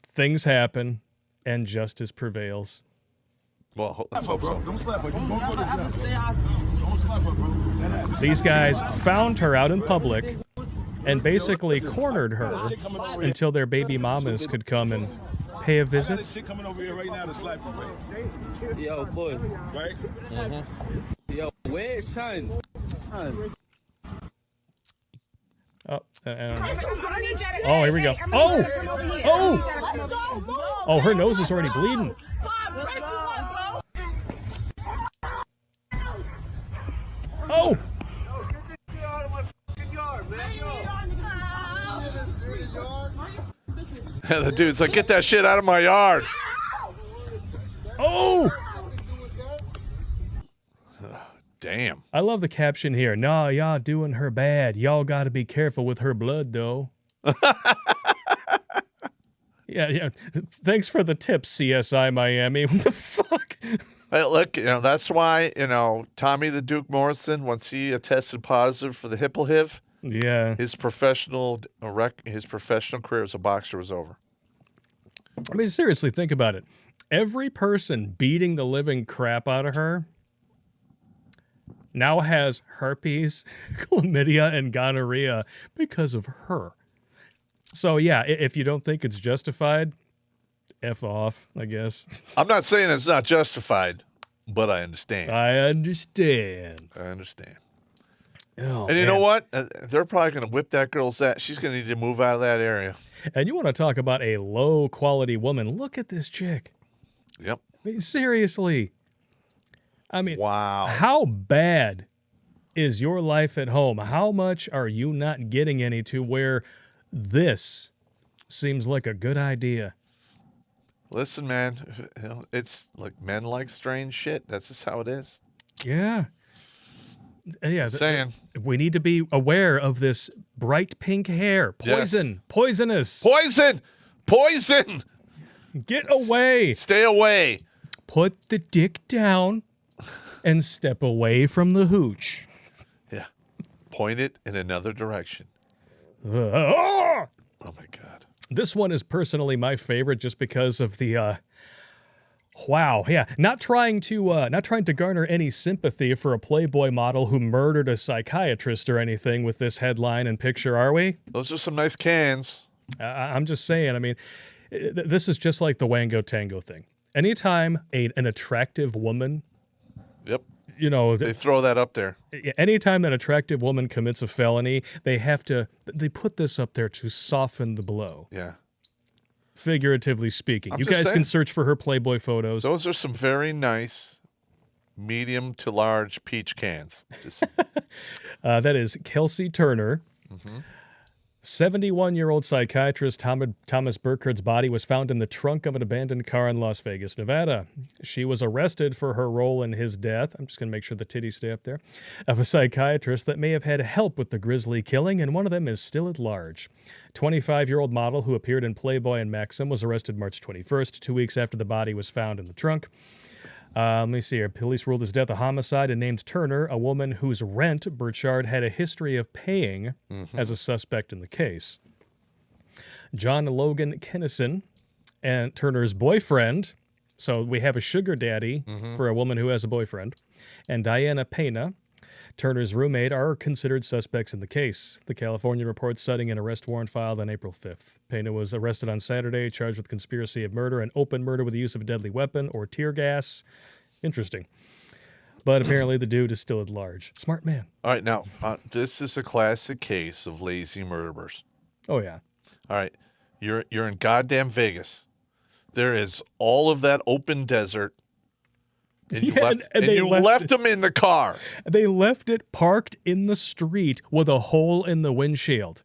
[SPEAKER 2] things happen and justice prevails.
[SPEAKER 1] Well, let's hope so.
[SPEAKER 5] Don't slap her. You won't go to jail. Don't slap her, bro.
[SPEAKER 2] These guys found her out in public and basically cornered her until their baby mamas could come and pay a
[SPEAKER 5] I got
[SPEAKER 2] visit.
[SPEAKER 5] this chick coming over here right now to slap you, right?
[SPEAKER 6] Yo, boy.
[SPEAKER 5] Right?
[SPEAKER 6] Yo, where's son? Son.
[SPEAKER 2] Oh, oh, here we go. Oh, her nose is already bleeding. Oh,
[SPEAKER 1] The dude's like, get that shit out of my yard.
[SPEAKER 2] oh.
[SPEAKER 1] Damn.
[SPEAKER 2] I love the caption here. Nah, y'all doing her bad. Y'all got to be careful with her blood, though. Yeah. Thanks for the tips, CSI Miami. What the fuck?
[SPEAKER 1] Hey, look, that's why, Tommy the Duke Morrison, once he tested positive for the HIPAA-HIV,
[SPEAKER 2] Yeah.
[SPEAKER 1] his professional career as a boxer was over.
[SPEAKER 2] I mean, seriously, think about it. Every person beating the living crap out of her now has herpes, chlamydia, and gonorrhea because of her. So, yeah, if you don't think it's justified, F off, I guess.
[SPEAKER 1] I'm not saying it's not justified, but I understand.
[SPEAKER 2] I understand.
[SPEAKER 1] I understand.
[SPEAKER 2] Oh,
[SPEAKER 1] And you know
[SPEAKER 2] man.
[SPEAKER 1] what? They're probably going to whip that girl's ass. She's going to need to move out of that area.
[SPEAKER 2] And you want to talk about a low-quality woman. Look at this chick.
[SPEAKER 1] Yep.
[SPEAKER 2] I mean, seriously. I mean,
[SPEAKER 1] Wow.
[SPEAKER 2] how bad is your life at home? How much are you not getting any to where this seems like a good idea?
[SPEAKER 1] Listen, man, it's like men like strange shit. That's just how it is.
[SPEAKER 2] Yeah. Yeah.
[SPEAKER 1] Saying.
[SPEAKER 2] We need to be aware of this bright pink hair. Poison.
[SPEAKER 1] Yes.
[SPEAKER 2] Poisonous.
[SPEAKER 1] Poison! Poison!
[SPEAKER 2] Get away.
[SPEAKER 1] Stay away.
[SPEAKER 2] Put the dick down and step away from the hooch.
[SPEAKER 1] Yeah. Point it in another direction.
[SPEAKER 2] Ah!
[SPEAKER 1] Oh, my God.
[SPEAKER 2] This one is personally my favorite just because of the wow, yeah, not trying to garner any sympathy for a Playboy model who murdered a psychiatrist or anything with this headline and picture, are we?
[SPEAKER 1] Those are some nice cans.
[SPEAKER 2] I'm just saying, I mean, this is just like the Wango Tango thing. Anytime an attractive woman,
[SPEAKER 1] Yep.
[SPEAKER 2] you know,
[SPEAKER 1] They throw that up there.
[SPEAKER 2] anytime an attractive woman commits a felony, they put this up there to soften the blow,
[SPEAKER 1] Yeah.
[SPEAKER 2] figuratively speaking.
[SPEAKER 1] I'm
[SPEAKER 2] You
[SPEAKER 1] just
[SPEAKER 2] guys
[SPEAKER 1] saying.
[SPEAKER 2] can search for her Playboy photos.
[SPEAKER 1] Those are some very nice medium to large peach cans. Just,
[SPEAKER 2] That is Kelsey Turner. 71-year-old psychiatrist Thomas Burkhart's body was found in the trunk of an abandoned car in Las Vegas, Nevada. She was arrested for her role in his death. I'm just going to make sure the titties stay up there. Of a psychiatrist that may have had help with the grisly killing, and one of them is still at large. 25-year-old model who appeared in Playboy and Maxim was arrested March 21st, 2 weeks after the body was found in the trunk. Let me see here. Police ruled his death a homicide and named Turner, a woman whose rent Burchard had a history of paying, as a suspect in the case. John Logan Kennison and Turner's boyfriend, so we have a sugar daddy for a woman who has a boyfriend, and Diana Pena, Turner's roommate, are considered suspects in the case. The California report citing an arrest warrant filed on April 5th. Pena was arrested on Saturday, charged with conspiracy of murder and open murder with the use of a deadly weapon or tear gas. Interesting. But apparently the dude is still at large. Smart man.
[SPEAKER 1] all right, now, this is a classic case of lazy murderers.
[SPEAKER 2] Oh, yeah.
[SPEAKER 1] All right, you're in goddamn Vegas. There is all of that open desert, and you
[SPEAKER 2] Yeah,
[SPEAKER 1] left,
[SPEAKER 2] and
[SPEAKER 1] and
[SPEAKER 2] they
[SPEAKER 1] you
[SPEAKER 2] left
[SPEAKER 1] left them in the car.
[SPEAKER 2] They left it parked in the street with a hole in the windshield.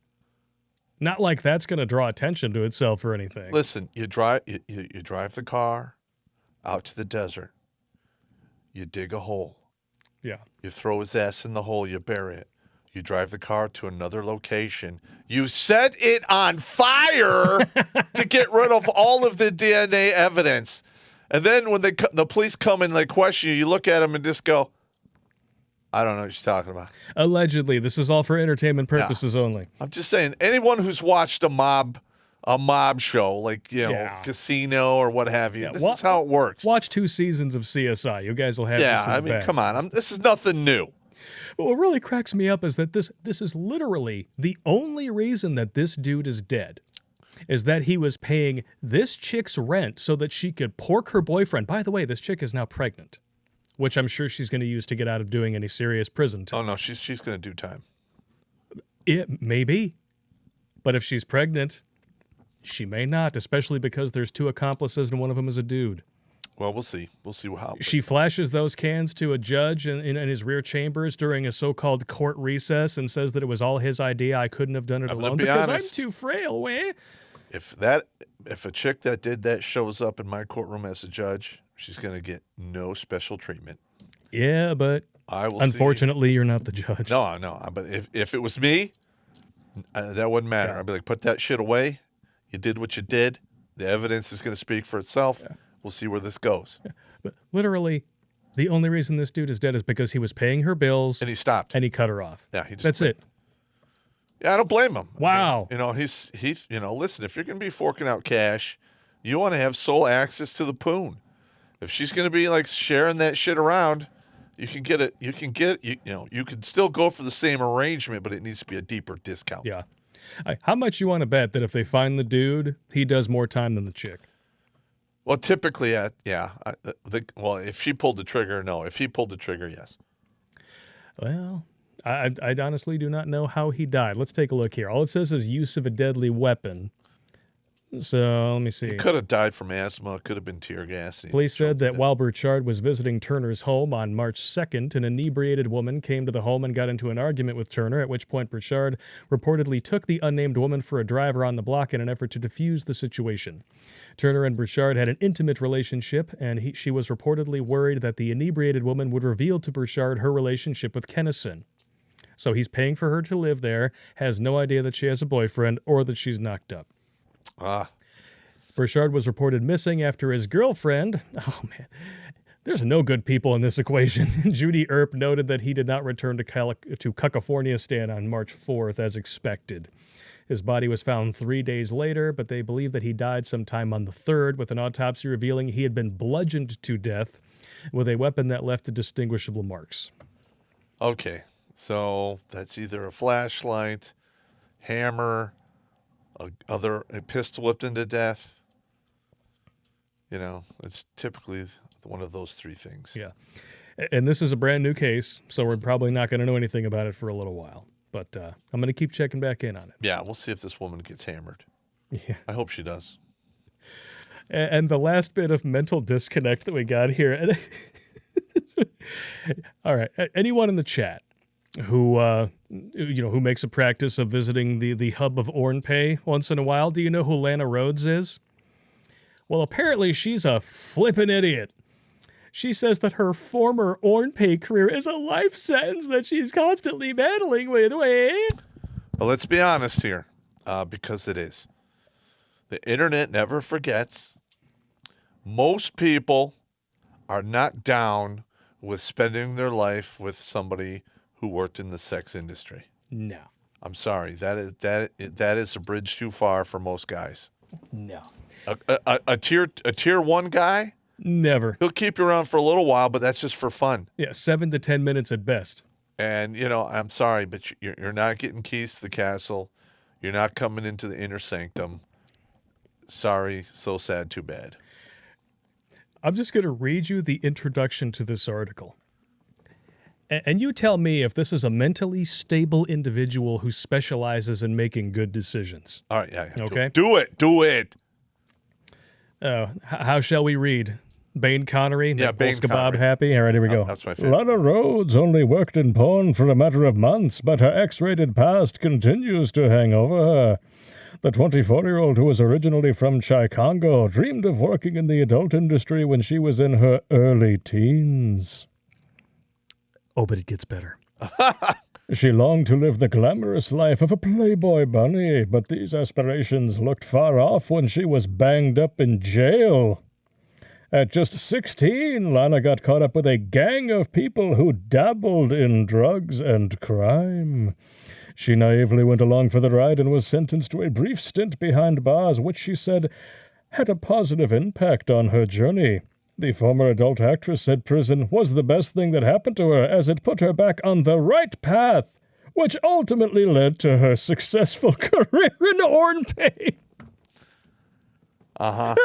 [SPEAKER 2] Not like that's going to draw attention to itself or anything.
[SPEAKER 1] Listen, you drive the car out to the desert. You dig a hole.
[SPEAKER 2] Yeah.
[SPEAKER 1] You throw his ass in the hole. You bury it. You drive the car to another location. You set it on fire to get rid of all of the DNA evidence. And then when the police come and they question you, you look at them and just go, I don't know what you're talking about.
[SPEAKER 2] Allegedly, this is all for entertainment purposes only.
[SPEAKER 1] I'm just saying, anyone who's watched a mob show, like,
[SPEAKER 2] Yeah.
[SPEAKER 1] Casino or what have you,
[SPEAKER 2] Yeah,
[SPEAKER 1] this is how it works.
[SPEAKER 2] Watch 2 seasons of CSI. You guys will have
[SPEAKER 1] Yeah,
[SPEAKER 2] this in
[SPEAKER 1] I
[SPEAKER 2] the
[SPEAKER 1] mean,
[SPEAKER 2] bag.
[SPEAKER 1] come on. This is nothing new.
[SPEAKER 2] But what really cracks me up is that this is literally the only reason that this dude is dead. Is that he was paying this chick's rent so that she could pork her boyfriend. By the way, this chick is now pregnant, which I'm sure she's going to use to get out of doing any serious prison time.
[SPEAKER 1] Oh, no, she's going to do time.
[SPEAKER 2] It may be. But if she's pregnant, she may not, especially because there's 2 accomplices and one of them is a dude.
[SPEAKER 1] Well, we'll see. We'll see how.
[SPEAKER 2] She flashes those cans to a judge in his rear chambers during a so-called court recess and says that it was all his idea. I couldn't have done it
[SPEAKER 1] I'm
[SPEAKER 2] alone
[SPEAKER 1] gonna be
[SPEAKER 2] because
[SPEAKER 1] honest.
[SPEAKER 2] I'm too frail, way.
[SPEAKER 1] If a chick that did that shows up in my courtroom as a judge, she's going to get no special treatment.
[SPEAKER 2] Yeah, but
[SPEAKER 1] I will.
[SPEAKER 2] unfortunately, you're not the judge.
[SPEAKER 1] See. No. But if it was me, that wouldn't matter. I'd be like, put that shit away. You did what you did. The evidence is going to speak for itself. Yeah. We'll see where this goes.
[SPEAKER 2] But literally, the only reason this dude is dead is because he was paying her bills
[SPEAKER 1] And he stopped.
[SPEAKER 2] and he cut her off.
[SPEAKER 1] Yeah, he just
[SPEAKER 2] That's
[SPEAKER 1] quit.
[SPEAKER 2] it.
[SPEAKER 1] Yeah, I don't blame him.
[SPEAKER 2] Wow.
[SPEAKER 1] I mean, he's listen, if you're going to be forking out cash, you want to have sole access to the poon. If she's going to be like sharing that shit around, you can get it. You can still go for the same arrangement, but it needs to be a deeper discount.
[SPEAKER 2] Yeah. How much you want to bet that if they find the dude, he does more time than the chick?
[SPEAKER 1] Well, typically, yeah. If she pulled the trigger, no. If he pulled the trigger, yes.
[SPEAKER 2] Well, I honestly do not know how he died. Let's take a look here. All it says is use of a deadly weapon. So let me see.
[SPEAKER 1] He could have died from asthma. Could have been tear gas.
[SPEAKER 2] Police said that while Burchard was visiting Turner's home on March 2nd, an inebriated woman came to the home and got into an argument with Turner, at which point Burchard reportedly took the unnamed woman for a drive around the block in an effort to defuse the situation. Turner and Burchard had an intimate relationship, and she was reportedly worried that the inebriated woman would reveal to Burchard her relationship with Kennison. So he's paying for her to live there, has no idea that she has a boyfriend or that she's knocked up. Burchard was reported missing after his girlfriend, oh man, there's no good people in this equation, Judy Earp noted that he did not return to California on March 4th as expected. His body was found 3 days later, but they believe that he died sometime on the 3rd, with an autopsy revealing he had been bludgeoned to death with a weapon that left indistinguishable marks.
[SPEAKER 1] Okay, so that's either a flashlight, hammer, a pistol whipped into death. You know, it's typically one of those three things.
[SPEAKER 2] Yeah. And this is a brand new case, so we're probably not going to know anything about it for a little while. But I'm going to keep checking back in on it.
[SPEAKER 1] Yeah, we'll see if this woman gets hammered.
[SPEAKER 2] Yeah.
[SPEAKER 1] I hope she does.
[SPEAKER 2] And the last bit of mental disconnect that we got here. All right. Anyone in the chat who who makes a practice of visiting the hub of Ornpay once in a while, do you know who Lana Rhodes is? Well, apparently she's a flippin' idiot. She says that her former Ornpay career is a life sentence that she's constantly battling with.
[SPEAKER 1] Well, let's be honest here, because it is. The internet never forgets. Most people are not down with spending their life with somebody who worked in the sex industry.
[SPEAKER 2] No.
[SPEAKER 1] I'm sorry. That is a bridge too far for most guys.
[SPEAKER 2] No.
[SPEAKER 1] A tier 1 guy?
[SPEAKER 2] Never.
[SPEAKER 1] He'll keep you around for a little while, but that's just for fun.
[SPEAKER 2] Yeah, 7 to 10 minutes at best.
[SPEAKER 1] And, I'm sorry, but you're not getting keys to the castle. You're not coming into the inner sanctum. Sorry, so sad, too bad.
[SPEAKER 2] I'm just going to read you the introduction to this article. And you tell me if this is a mentally stable individual who specializes in making good decisions.
[SPEAKER 1] All right, yeah.
[SPEAKER 2] Okay.
[SPEAKER 1] Do it.
[SPEAKER 2] How shall we read? Bane Connery?
[SPEAKER 1] Yeah, Bane
[SPEAKER 2] Polska
[SPEAKER 1] Connery.
[SPEAKER 2] Bob happy? All right, here we go.
[SPEAKER 1] That's my favorite.
[SPEAKER 7] Lana Rhodes only worked in porn for a matter of months, but her X-rated past continues to hang over her. The 24-year-old, who was originally from Chicago, dreamed of working in the adult industry when she was in her early teens.
[SPEAKER 2] Oh, but it gets better.
[SPEAKER 7] She longed to live the glamorous life of a Playboy bunny, but these aspirations looked far off when she was banged up in jail. At just 16, Lana got caught up with a gang of people who dabbled in drugs and crime. She naively went along for the ride and was sentenced to a brief stint behind bars, which she said had a positive impact on her journey. The former adult actress said prison was the best thing that happened to her, as it put her back on the right path, which ultimately led to her successful career in Ornpay.
[SPEAKER 1] Uh-huh.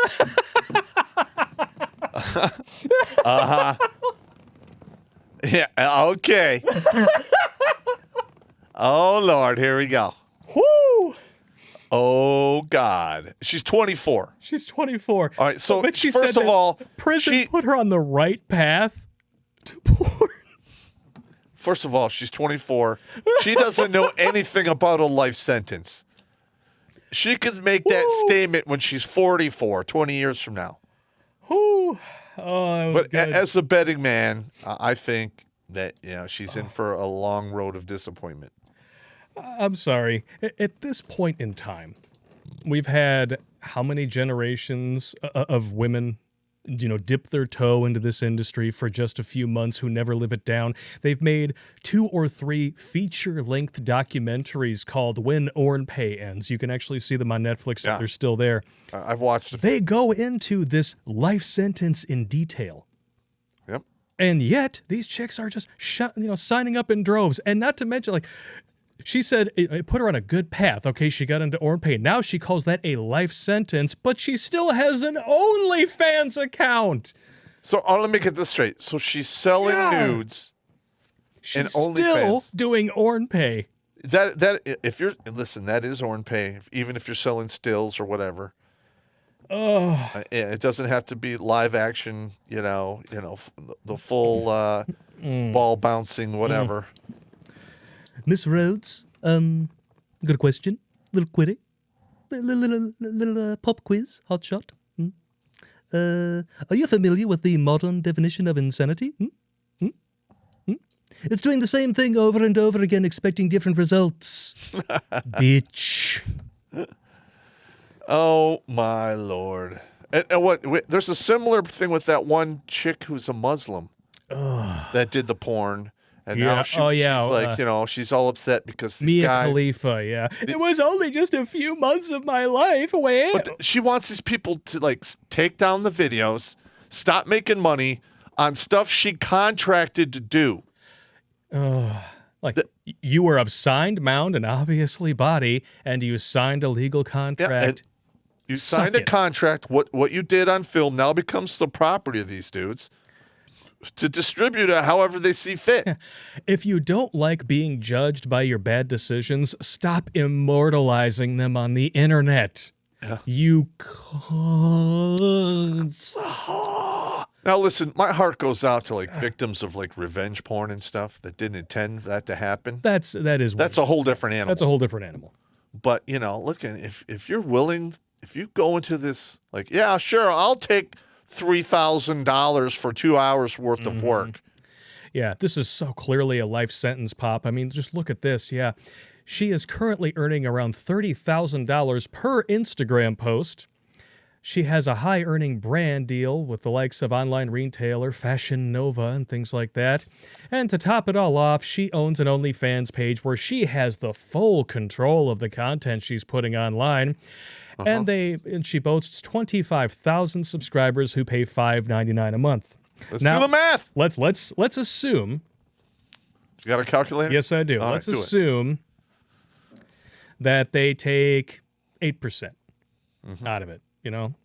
[SPEAKER 1] Yeah, okay. Oh, Lord, here we go.
[SPEAKER 2] Whoo!
[SPEAKER 1] Oh, God. She's 24.
[SPEAKER 2] She's 24.
[SPEAKER 1] All right, so
[SPEAKER 2] But she
[SPEAKER 1] first
[SPEAKER 2] said
[SPEAKER 1] of
[SPEAKER 2] that
[SPEAKER 1] all,
[SPEAKER 2] prison put her on the right path to porn.
[SPEAKER 1] First of all, she's 24. She doesn't know anything about a life sentence. She could make that statement when she's 44, 20 years from now.
[SPEAKER 2] Whoo! Oh, that was
[SPEAKER 1] But
[SPEAKER 2] good.
[SPEAKER 1] as a betting man, I think that she's in for a long road of disappointment.
[SPEAKER 2] I'm sorry. At this point in time, we've had how many generations of women, dip their toe into this industry for just a few months who never live it down. They've made 2 or 3 feature-length documentaries called When Ornpay Ends. You can actually see them on Netflix if they're still there.
[SPEAKER 1] I've watched it.
[SPEAKER 2] They go into this life sentence in detail.
[SPEAKER 1] Yep.
[SPEAKER 2] And yet, these chicks are just signing up in droves. And not to mention, she said it put her on a good path. Okay, she got into Ornpay. Now she calls that a life sentence, but she still has an OnlyFans account.
[SPEAKER 1] So let me get this straight. So she's selling nudes.
[SPEAKER 2] She's
[SPEAKER 1] and
[SPEAKER 2] still
[SPEAKER 1] OnlyFans.
[SPEAKER 2] doing Ornpay.
[SPEAKER 1] That if you're that is Ornpay. Even if you're selling stills or whatever.
[SPEAKER 2] Oh,
[SPEAKER 1] It doesn't have to be live action. The full ball bouncing whatever.
[SPEAKER 3] Miss Rhodes, got a question? Little quitty? Little pop quiz, hot shot? Are you familiar with the modern definition of insanity? It's doing the same thing over and over again, expecting different results. Bitch.
[SPEAKER 1] Oh my Lord! And there's a similar thing with that one chick who's a Muslim that did the porn, and now she's like, she's all upset because these
[SPEAKER 3] Mia
[SPEAKER 1] guys.
[SPEAKER 3] Khalifa, yeah. It was only just a few months of my life. Well,
[SPEAKER 1] But she wants these people to like take down the videos, stop making money on stuff she contracted to do.
[SPEAKER 3] You were of signed mound and obviously body, and you signed a legal contract.
[SPEAKER 1] You signed a contract. What you did on film now becomes the property of these dudes to distribute it however they see fit.
[SPEAKER 3] If you don't like being judged by your bad decisions, stop immortalizing them on the internet.
[SPEAKER 1] Yeah.
[SPEAKER 3] You
[SPEAKER 1] Now listen, my heart goes out to like victims of like revenge porn and stuff that didn't intend that to happen.
[SPEAKER 3] That's
[SPEAKER 1] a whole different animal.
[SPEAKER 3] That's a whole different animal.
[SPEAKER 1] But look, if you're willing, if you go into this like, yeah, sure, I'll take $3,000 for 2 hours worth of work.
[SPEAKER 3] Yeah, this is so clearly a life sentence, Pop. I mean, just look at this. Yeah, she is currently earning around $30,000 per Instagram post. She has a high-earning brand deal with the likes of online retailer Fashion Nova and things like that. And to top it all off, she owns an OnlyFans page where she has the full control of the content she's putting online. And she boasts 25,000 subscribers who pay $5.99 a month.
[SPEAKER 1] Let's do the math.
[SPEAKER 3] Let's assume.
[SPEAKER 1] You got a calculator?
[SPEAKER 3] Yes, I do. Let's assume that they take 8% out of it.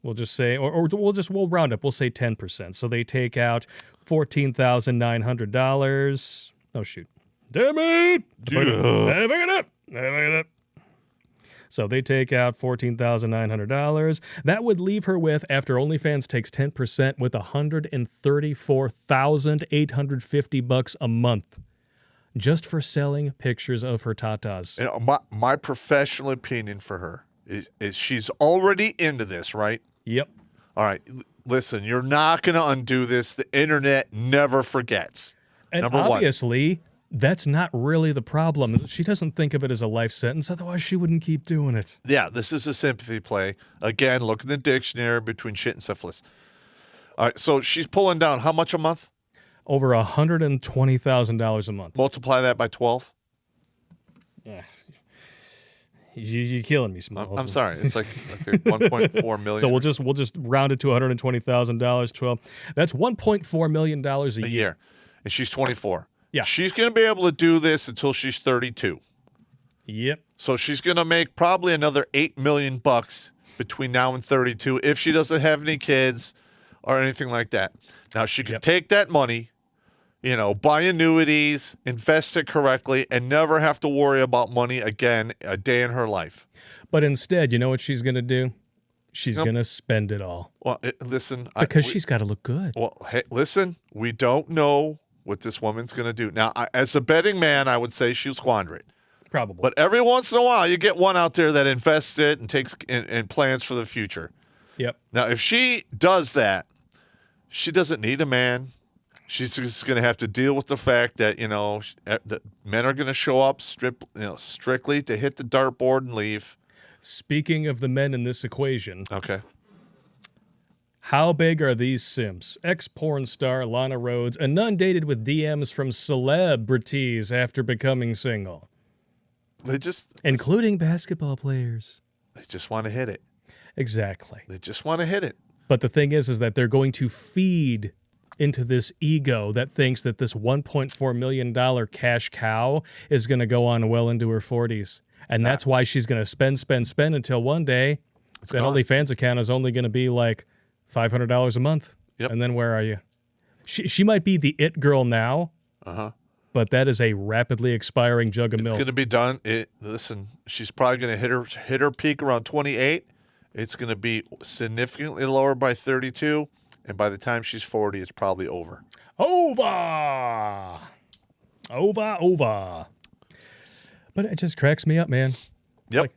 [SPEAKER 3] We'll just say, or we'll round up. We'll say 10%. So they take out $14,900. Oh shoot! Damn it! Never get up. So they take out $14,900. That would leave her with, after OnlyFans takes 10%, with $134,850 a month, just for selling pictures of her tatas.
[SPEAKER 1] My professional opinion for her is she's already into this, right?
[SPEAKER 3] Yep.
[SPEAKER 1] All right. Listen, you're not going to undo this. The internet never forgets.
[SPEAKER 3] And
[SPEAKER 1] Number one.
[SPEAKER 3] obviously, that's not really the problem. She doesn't think of it as a life sentence. Otherwise, she wouldn't keep doing it.
[SPEAKER 1] Yeah, this is a sympathy play. Again, look in the dictionary between shit and syphilis. All right, so she's pulling down how much a month?
[SPEAKER 3] Over $120,000 a month.
[SPEAKER 1] Multiply that by 12.
[SPEAKER 3] Yeah. You're killing me, Smalls.
[SPEAKER 1] I'm sorry. It's like 1.4 million.
[SPEAKER 3] So we'll just round it to $120,000. 12. That's $1.4 million a year.
[SPEAKER 1] And she's 24.
[SPEAKER 3] Yeah.
[SPEAKER 1] She's going to be able to do this until she's 32.
[SPEAKER 3] Yep.
[SPEAKER 1] So she's going to make probably another $8 million between now and 32 if she doesn't have any kids or anything like that. Now she could take that money, buy annuities, invest it correctly, and never have to worry about money again a day in her life.
[SPEAKER 3] But instead, you know what she's going to do? She's going to spend it all.
[SPEAKER 1] Well, listen.
[SPEAKER 3] Because she's got to look good.
[SPEAKER 1] Well, hey, listen, we don't know what this woman's going to do. Now, as a betting man, I would say she'll squander it.
[SPEAKER 3] Probably.
[SPEAKER 1] But every once in a while, you get one out there that invests it and takes and plans for the future.
[SPEAKER 3] Yep.
[SPEAKER 1] Now, if she does that, she doesn't need a man. She's just going to have to deal with the fact that, that men are going to show up strictly to hit the dartboard and leave.
[SPEAKER 3] Speaking of the men in this equation.
[SPEAKER 1] Okay.
[SPEAKER 3] How big are these simps? Ex-porn star Lana Rhoades inundated with DMs from celebrities after becoming single. Including basketball players.
[SPEAKER 1] They just want to hit it.
[SPEAKER 3] Exactly.
[SPEAKER 1] They just want to hit it.
[SPEAKER 3] But the thing is that they're going to feed into this ego that thinks that this $1.4 million cash cow is going to go on well into her 40s. And that's why she's going to spend until one day that OnlyFans account is only going to be like $500 a month.
[SPEAKER 1] Yep.
[SPEAKER 3] And then where are you? She might be the it girl now. But that is a rapidly expiring jug of milk.
[SPEAKER 1] It's going to be done. Listen, she's probably going to hit her peak around 28. It's going to be significantly lower by 32. And by the time she's 40, it's probably over.
[SPEAKER 3] Over. But it just cracks me up, man.
[SPEAKER 1] Yep.
[SPEAKER 3] Like,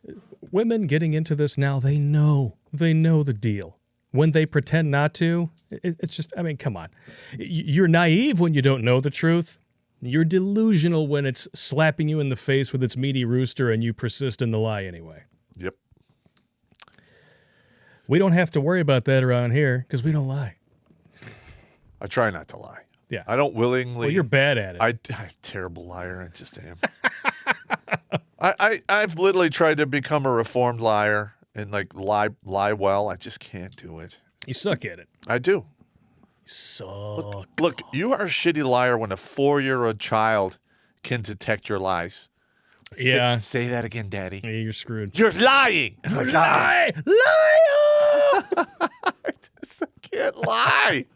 [SPEAKER 3] women getting into this now, they know the deal. When they pretend not to, it's just, I mean, come on. You're naive when you don't know the truth. You're delusional when it's slapping you in the face with its meaty rooster and you persist in the lie anyway.
[SPEAKER 1] Yep.
[SPEAKER 2] We don't have to worry about that around here because we don't lie.
[SPEAKER 1] I try not to lie.
[SPEAKER 2] Yeah.
[SPEAKER 1] I don't willingly.
[SPEAKER 2] Well, you're bad at it.
[SPEAKER 1] I'm a terrible liar. I just am. I've literally tried to become a reformed liar and like lie well. I just can't do it.
[SPEAKER 2] You suck at it.
[SPEAKER 1] I do.
[SPEAKER 2] Suck.
[SPEAKER 1] Look, you are a shitty liar when a 4-year-old child can detect your lies.
[SPEAKER 2] Yeah.
[SPEAKER 1] Say that again, Daddy.
[SPEAKER 2] Yeah, you're screwed.
[SPEAKER 1] You're lying.
[SPEAKER 2] Lie! Liar!
[SPEAKER 1] I can't lie.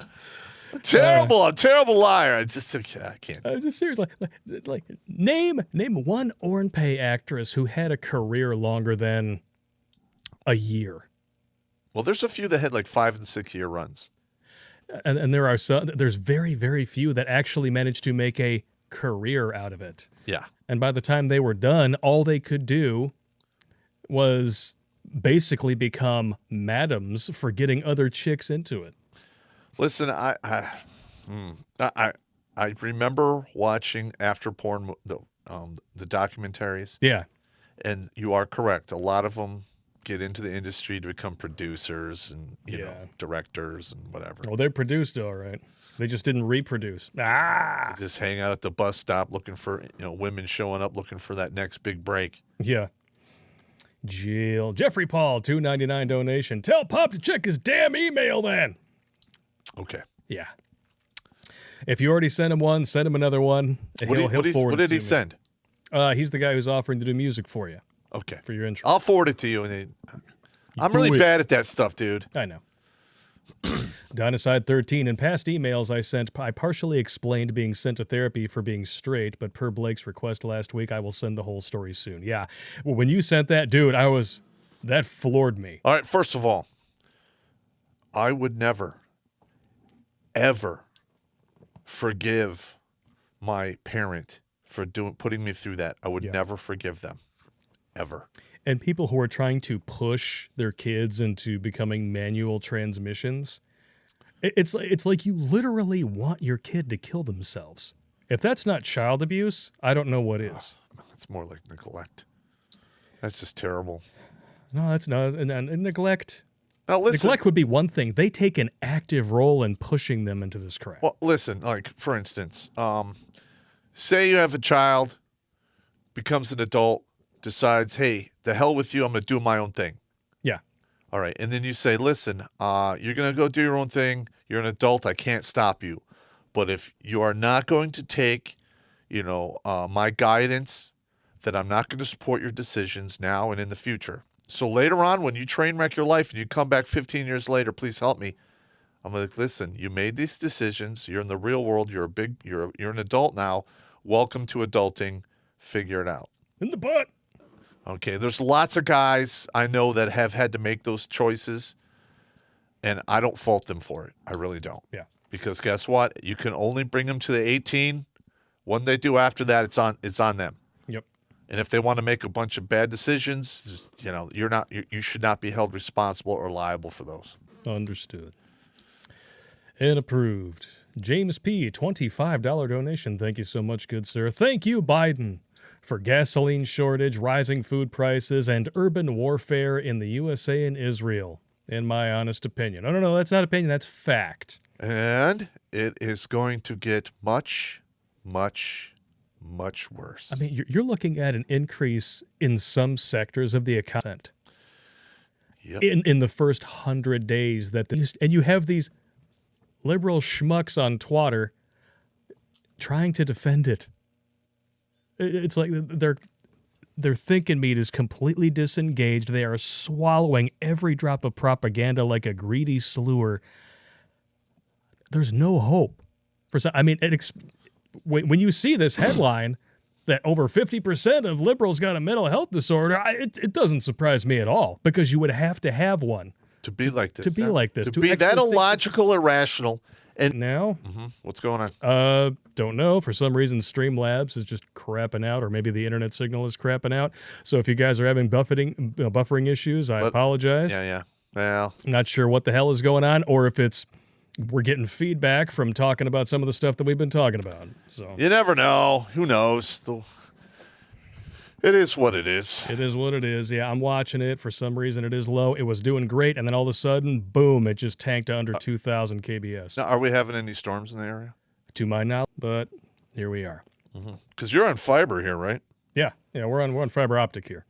[SPEAKER 1] I'm terrible. I'm a terrible liar. I can't.
[SPEAKER 2] I'm just serious. Like, name one Ornpay actress who had a career longer than a year.
[SPEAKER 1] Well, there's a few that had like 5 and 6 year runs.
[SPEAKER 2] And there are some. There's very, very few that actually managed to make a career out of it.
[SPEAKER 1] Yeah.
[SPEAKER 2] And by the time they were done, all they could do was basically become madams for getting other chicks into it.
[SPEAKER 1] Listen, I remember watching after porn the documentaries,
[SPEAKER 2] Yeah.
[SPEAKER 1] and you are correct. A lot of them get into the industry to become producers and you know directors and whatever.
[SPEAKER 2] Well, they produced all right. They just didn't reproduce. Ah.
[SPEAKER 1] They just hang out at the bus stop looking for women showing up looking for that next big break.
[SPEAKER 2] Yeah. Jill. Jeffrey Paul, $2.99 donation. Tell Pop to check his damn email then.
[SPEAKER 1] Okay.
[SPEAKER 2] Yeah. If you already sent him one, send him another one. And he'll forward
[SPEAKER 1] What
[SPEAKER 2] it
[SPEAKER 1] did
[SPEAKER 2] to
[SPEAKER 1] he
[SPEAKER 2] me.
[SPEAKER 1] send?
[SPEAKER 2] He's the guy who's offering to do music for you.
[SPEAKER 1] Okay.
[SPEAKER 2] For your intro.
[SPEAKER 1] I'll forward it to you. I'm really bad at that stuff, dude.
[SPEAKER 2] I know. Dynaside 13. In past emails I partially explained being sent to therapy for being straight, but per Blake's request last week, I will send the whole story soon. Yeah. Well, when you sent that, dude, that floored me.
[SPEAKER 1] All right. First of all, I would never, ever forgive my parent for putting me through that. I would never forgive them. Ever.
[SPEAKER 2] And people who are trying to push their kids into becoming manual transmissions, it's like you literally want your kid to kill themselves. If that's not child abuse, I don't know what is.
[SPEAKER 1] It's more like neglect. That's just terrible.
[SPEAKER 2] No, that's not. And neglect.
[SPEAKER 1] Now, listen.
[SPEAKER 2] Neglect would be one thing. They take an active role in pushing them into this crap.
[SPEAKER 1] Well, listen, like, for instance, say you have a child, becomes an adult, decides, hey, the hell with you, I'm going to do my own thing.
[SPEAKER 2] Yeah.
[SPEAKER 1] All right. And then you say, listen, you're going to go do your own thing. You're an adult. I can't stop you. But if you are not going to take, my guidance, then I'm not going to support your decisions now and in the future. So later on, when you train wreck your life and you come back 15 years later, please help me. I'm like, listen, you made these decisions. You're in the real world. You're an adult now. Welcome to adulting. Figure it out.
[SPEAKER 2] In the butt.
[SPEAKER 1] Okay, there's lots of guys I know that have had to make those choices, and I don't fault them for it. I really don't.
[SPEAKER 2] Yeah.
[SPEAKER 1] Because guess what? You can only bring them to the 18. When they do after that, it's on them.
[SPEAKER 2] Yep.
[SPEAKER 1] And if they want to make a bunch of bad decisions, you should not be held responsible or liable for those.
[SPEAKER 2] Understood. And approved. James P., $25 donation. Thank you so much, good sir. Thank you, Biden, for gasoline shortage, rising food prices, and urban warfare in the USA and Israel, in my honest opinion. No, that's not opinion, that's fact.
[SPEAKER 1] And it is going to get much, much, much worse.
[SPEAKER 2] I mean, you're looking at an increase in some sectors of the economy in the first 100 days and you have these liberal schmucks on Twitter trying to defend it. It's like their thinking meat is completely disengaged. They are swallowing every drop of propaganda like a greedy slewer. There's no hope for some. I mean, when you see this headline that over 50% of liberals got a mental health disorder, it doesn't surprise me at all, because you would have to have one
[SPEAKER 1] to be like this.
[SPEAKER 2] To be like this.
[SPEAKER 1] To be that illogical, irrational. And
[SPEAKER 2] now,
[SPEAKER 1] what's going on?
[SPEAKER 2] Don't know. For some reason, Streamlabs is just crapping out, or maybe the internet signal is crapping out. So if you guys are having buffering issues, I apologize.
[SPEAKER 1] Yeah. Well,
[SPEAKER 2] I'm not sure what the hell is going on, or if we're getting feedback from talking about some of the stuff that we've been talking about. So
[SPEAKER 1] you never know. Who knows? It is what it is.
[SPEAKER 2] It is what it is. Yeah, I'm watching it. For some reason, it is low. It was doing great, and then all of a sudden, boom, it just tanked to under 2,000 kbs.
[SPEAKER 1] Now, are we having any storms in the area?
[SPEAKER 2] To my knowledge, but here we are.
[SPEAKER 1] Because you're on fiber here, right?
[SPEAKER 2] Yeah, we're on fiber optic here.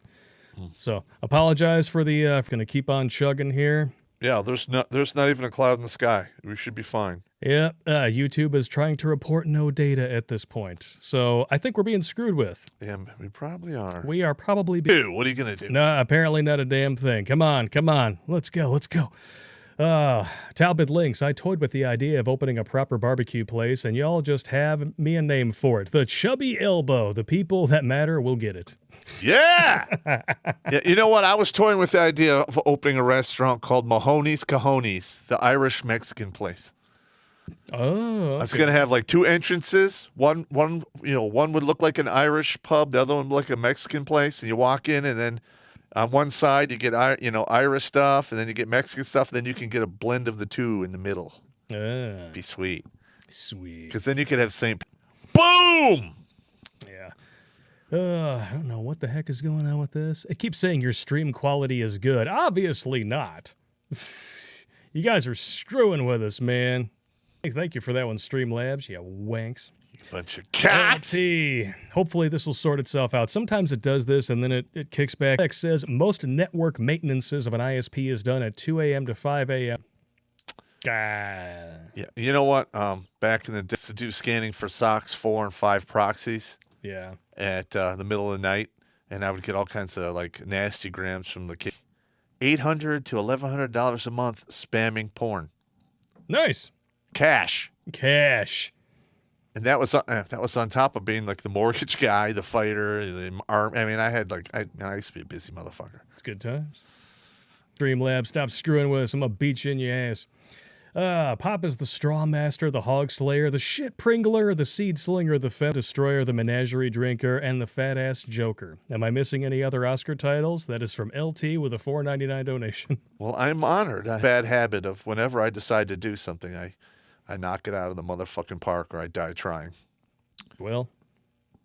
[SPEAKER 2] So apologize for the. Going to keep on chugging here.
[SPEAKER 1] Yeah, there's not even a cloud in the sky. We should be fine.
[SPEAKER 2] Yeah, YouTube is trying to report no data at this point. So I think we're being screwed with.
[SPEAKER 1] Yeah, we probably are.
[SPEAKER 2] We are probably
[SPEAKER 1] Dude, what are you going to do?
[SPEAKER 2] No, apparently not a damn thing. Come on. Let's go. Talbot Links, I toyed with the idea of opening a proper barbecue place, and y'all just have me a name for it. The Chubby Elbow. The people that matter will get it.
[SPEAKER 1] Yeah! Yeah, you know what? I was toying with the idea of opening a restaurant called Mahoney's Cajones, the Irish-Mexican place.
[SPEAKER 2] Oh, okay.
[SPEAKER 1] I was going to have like two entrances. One would look like an Irish pub. The other one would look like a Mexican place. And you walk in, and then on one side you get Irish stuff, and then you get Mexican stuff. And then you can get a blend of the two in the middle. Be sweet.
[SPEAKER 2] Sweet.
[SPEAKER 1] Because then you could have St. Boom.
[SPEAKER 2] Yeah. I don't know what the heck is going on with this. It keeps saying your stream quality is good. Obviously not. You guys are screwing with us, man. Thank you for that one, Streamlabs, you wanks.
[SPEAKER 1] You bunch of cats.
[SPEAKER 2] LT. Hopefully this will sort itself out. Sometimes it does this and then it kicks back. It says most network maintenances of an ISP is done at 2 a.m. to 5 a.m.
[SPEAKER 1] Yeah, you know what? Back in the day, to do scanning for SOCKS 4 and 5 proxies.
[SPEAKER 2] Yeah.
[SPEAKER 1] At the middle of the night, and I would get all kinds of like nasty grams from the kid. $800 to $1,100 a month spamming porn.
[SPEAKER 2] Nice.
[SPEAKER 1] Cash. And that was on top of being like the mortgage guy, the fighter, the arm. I mean, I used to be a busy motherfucker.
[SPEAKER 2] It's good times. Streamlabs, stop screwing with us. I'm gonna beat you in your ass. Popp is the Straw Master, the Hog Slayer, the Shit Pringler, the Seed Slinger, the Fat Destroyer, the Menagerie Drinker, and the Fat Ass Joker. Am I missing any other Oscar titles? That is from LT with a $4.99 donation.
[SPEAKER 1] Well, I'm honored. I have a bad habit of whenever I decide to do something, I knock it out of the motherfucking park or I die trying.
[SPEAKER 2] Well,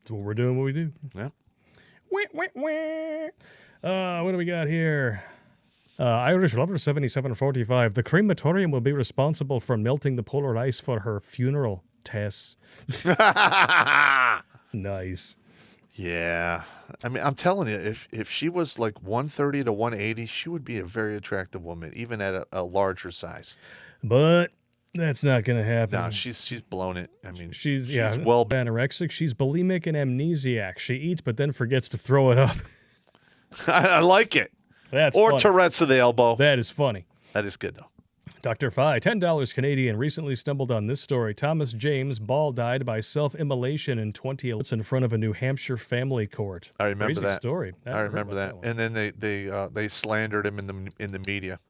[SPEAKER 2] that's what we're doing, what we do.
[SPEAKER 1] Yeah.
[SPEAKER 2] What do we got here? Irish Lover 7745. The crematorium will be responsible for melting the polar ice for her funeral, Tess. Nice.
[SPEAKER 1] Yeah. I mean, I'm telling you, if she was like 130 to 180, she would be a very attractive woman, even at a larger size.
[SPEAKER 2] But that's not going to happen.
[SPEAKER 1] No, she's blown it. I mean,
[SPEAKER 2] she's
[SPEAKER 1] well
[SPEAKER 2] anorexic. She's bulimic and amnesiac. She eats but then forgets to throw it up.
[SPEAKER 1] I like it.
[SPEAKER 2] That's
[SPEAKER 1] or
[SPEAKER 2] funny.
[SPEAKER 1] Tourette's of the elbow.
[SPEAKER 2] That is funny.
[SPEAKER 1] That is good, though.
[SPEAKER 2] Dr. Fi, $10 Canadian, recently stumbled on this story. Thomas James Ball died by self-immolation in 2011 in front of a New Hampshire family court.
[SPEAKER 1] I remember
[SPEAKER 2] Crazy
[SPEAKER 1] that
[SPEAKER 2] story.
[SPEAKER 1] I remember that. And then they slandered him in the media.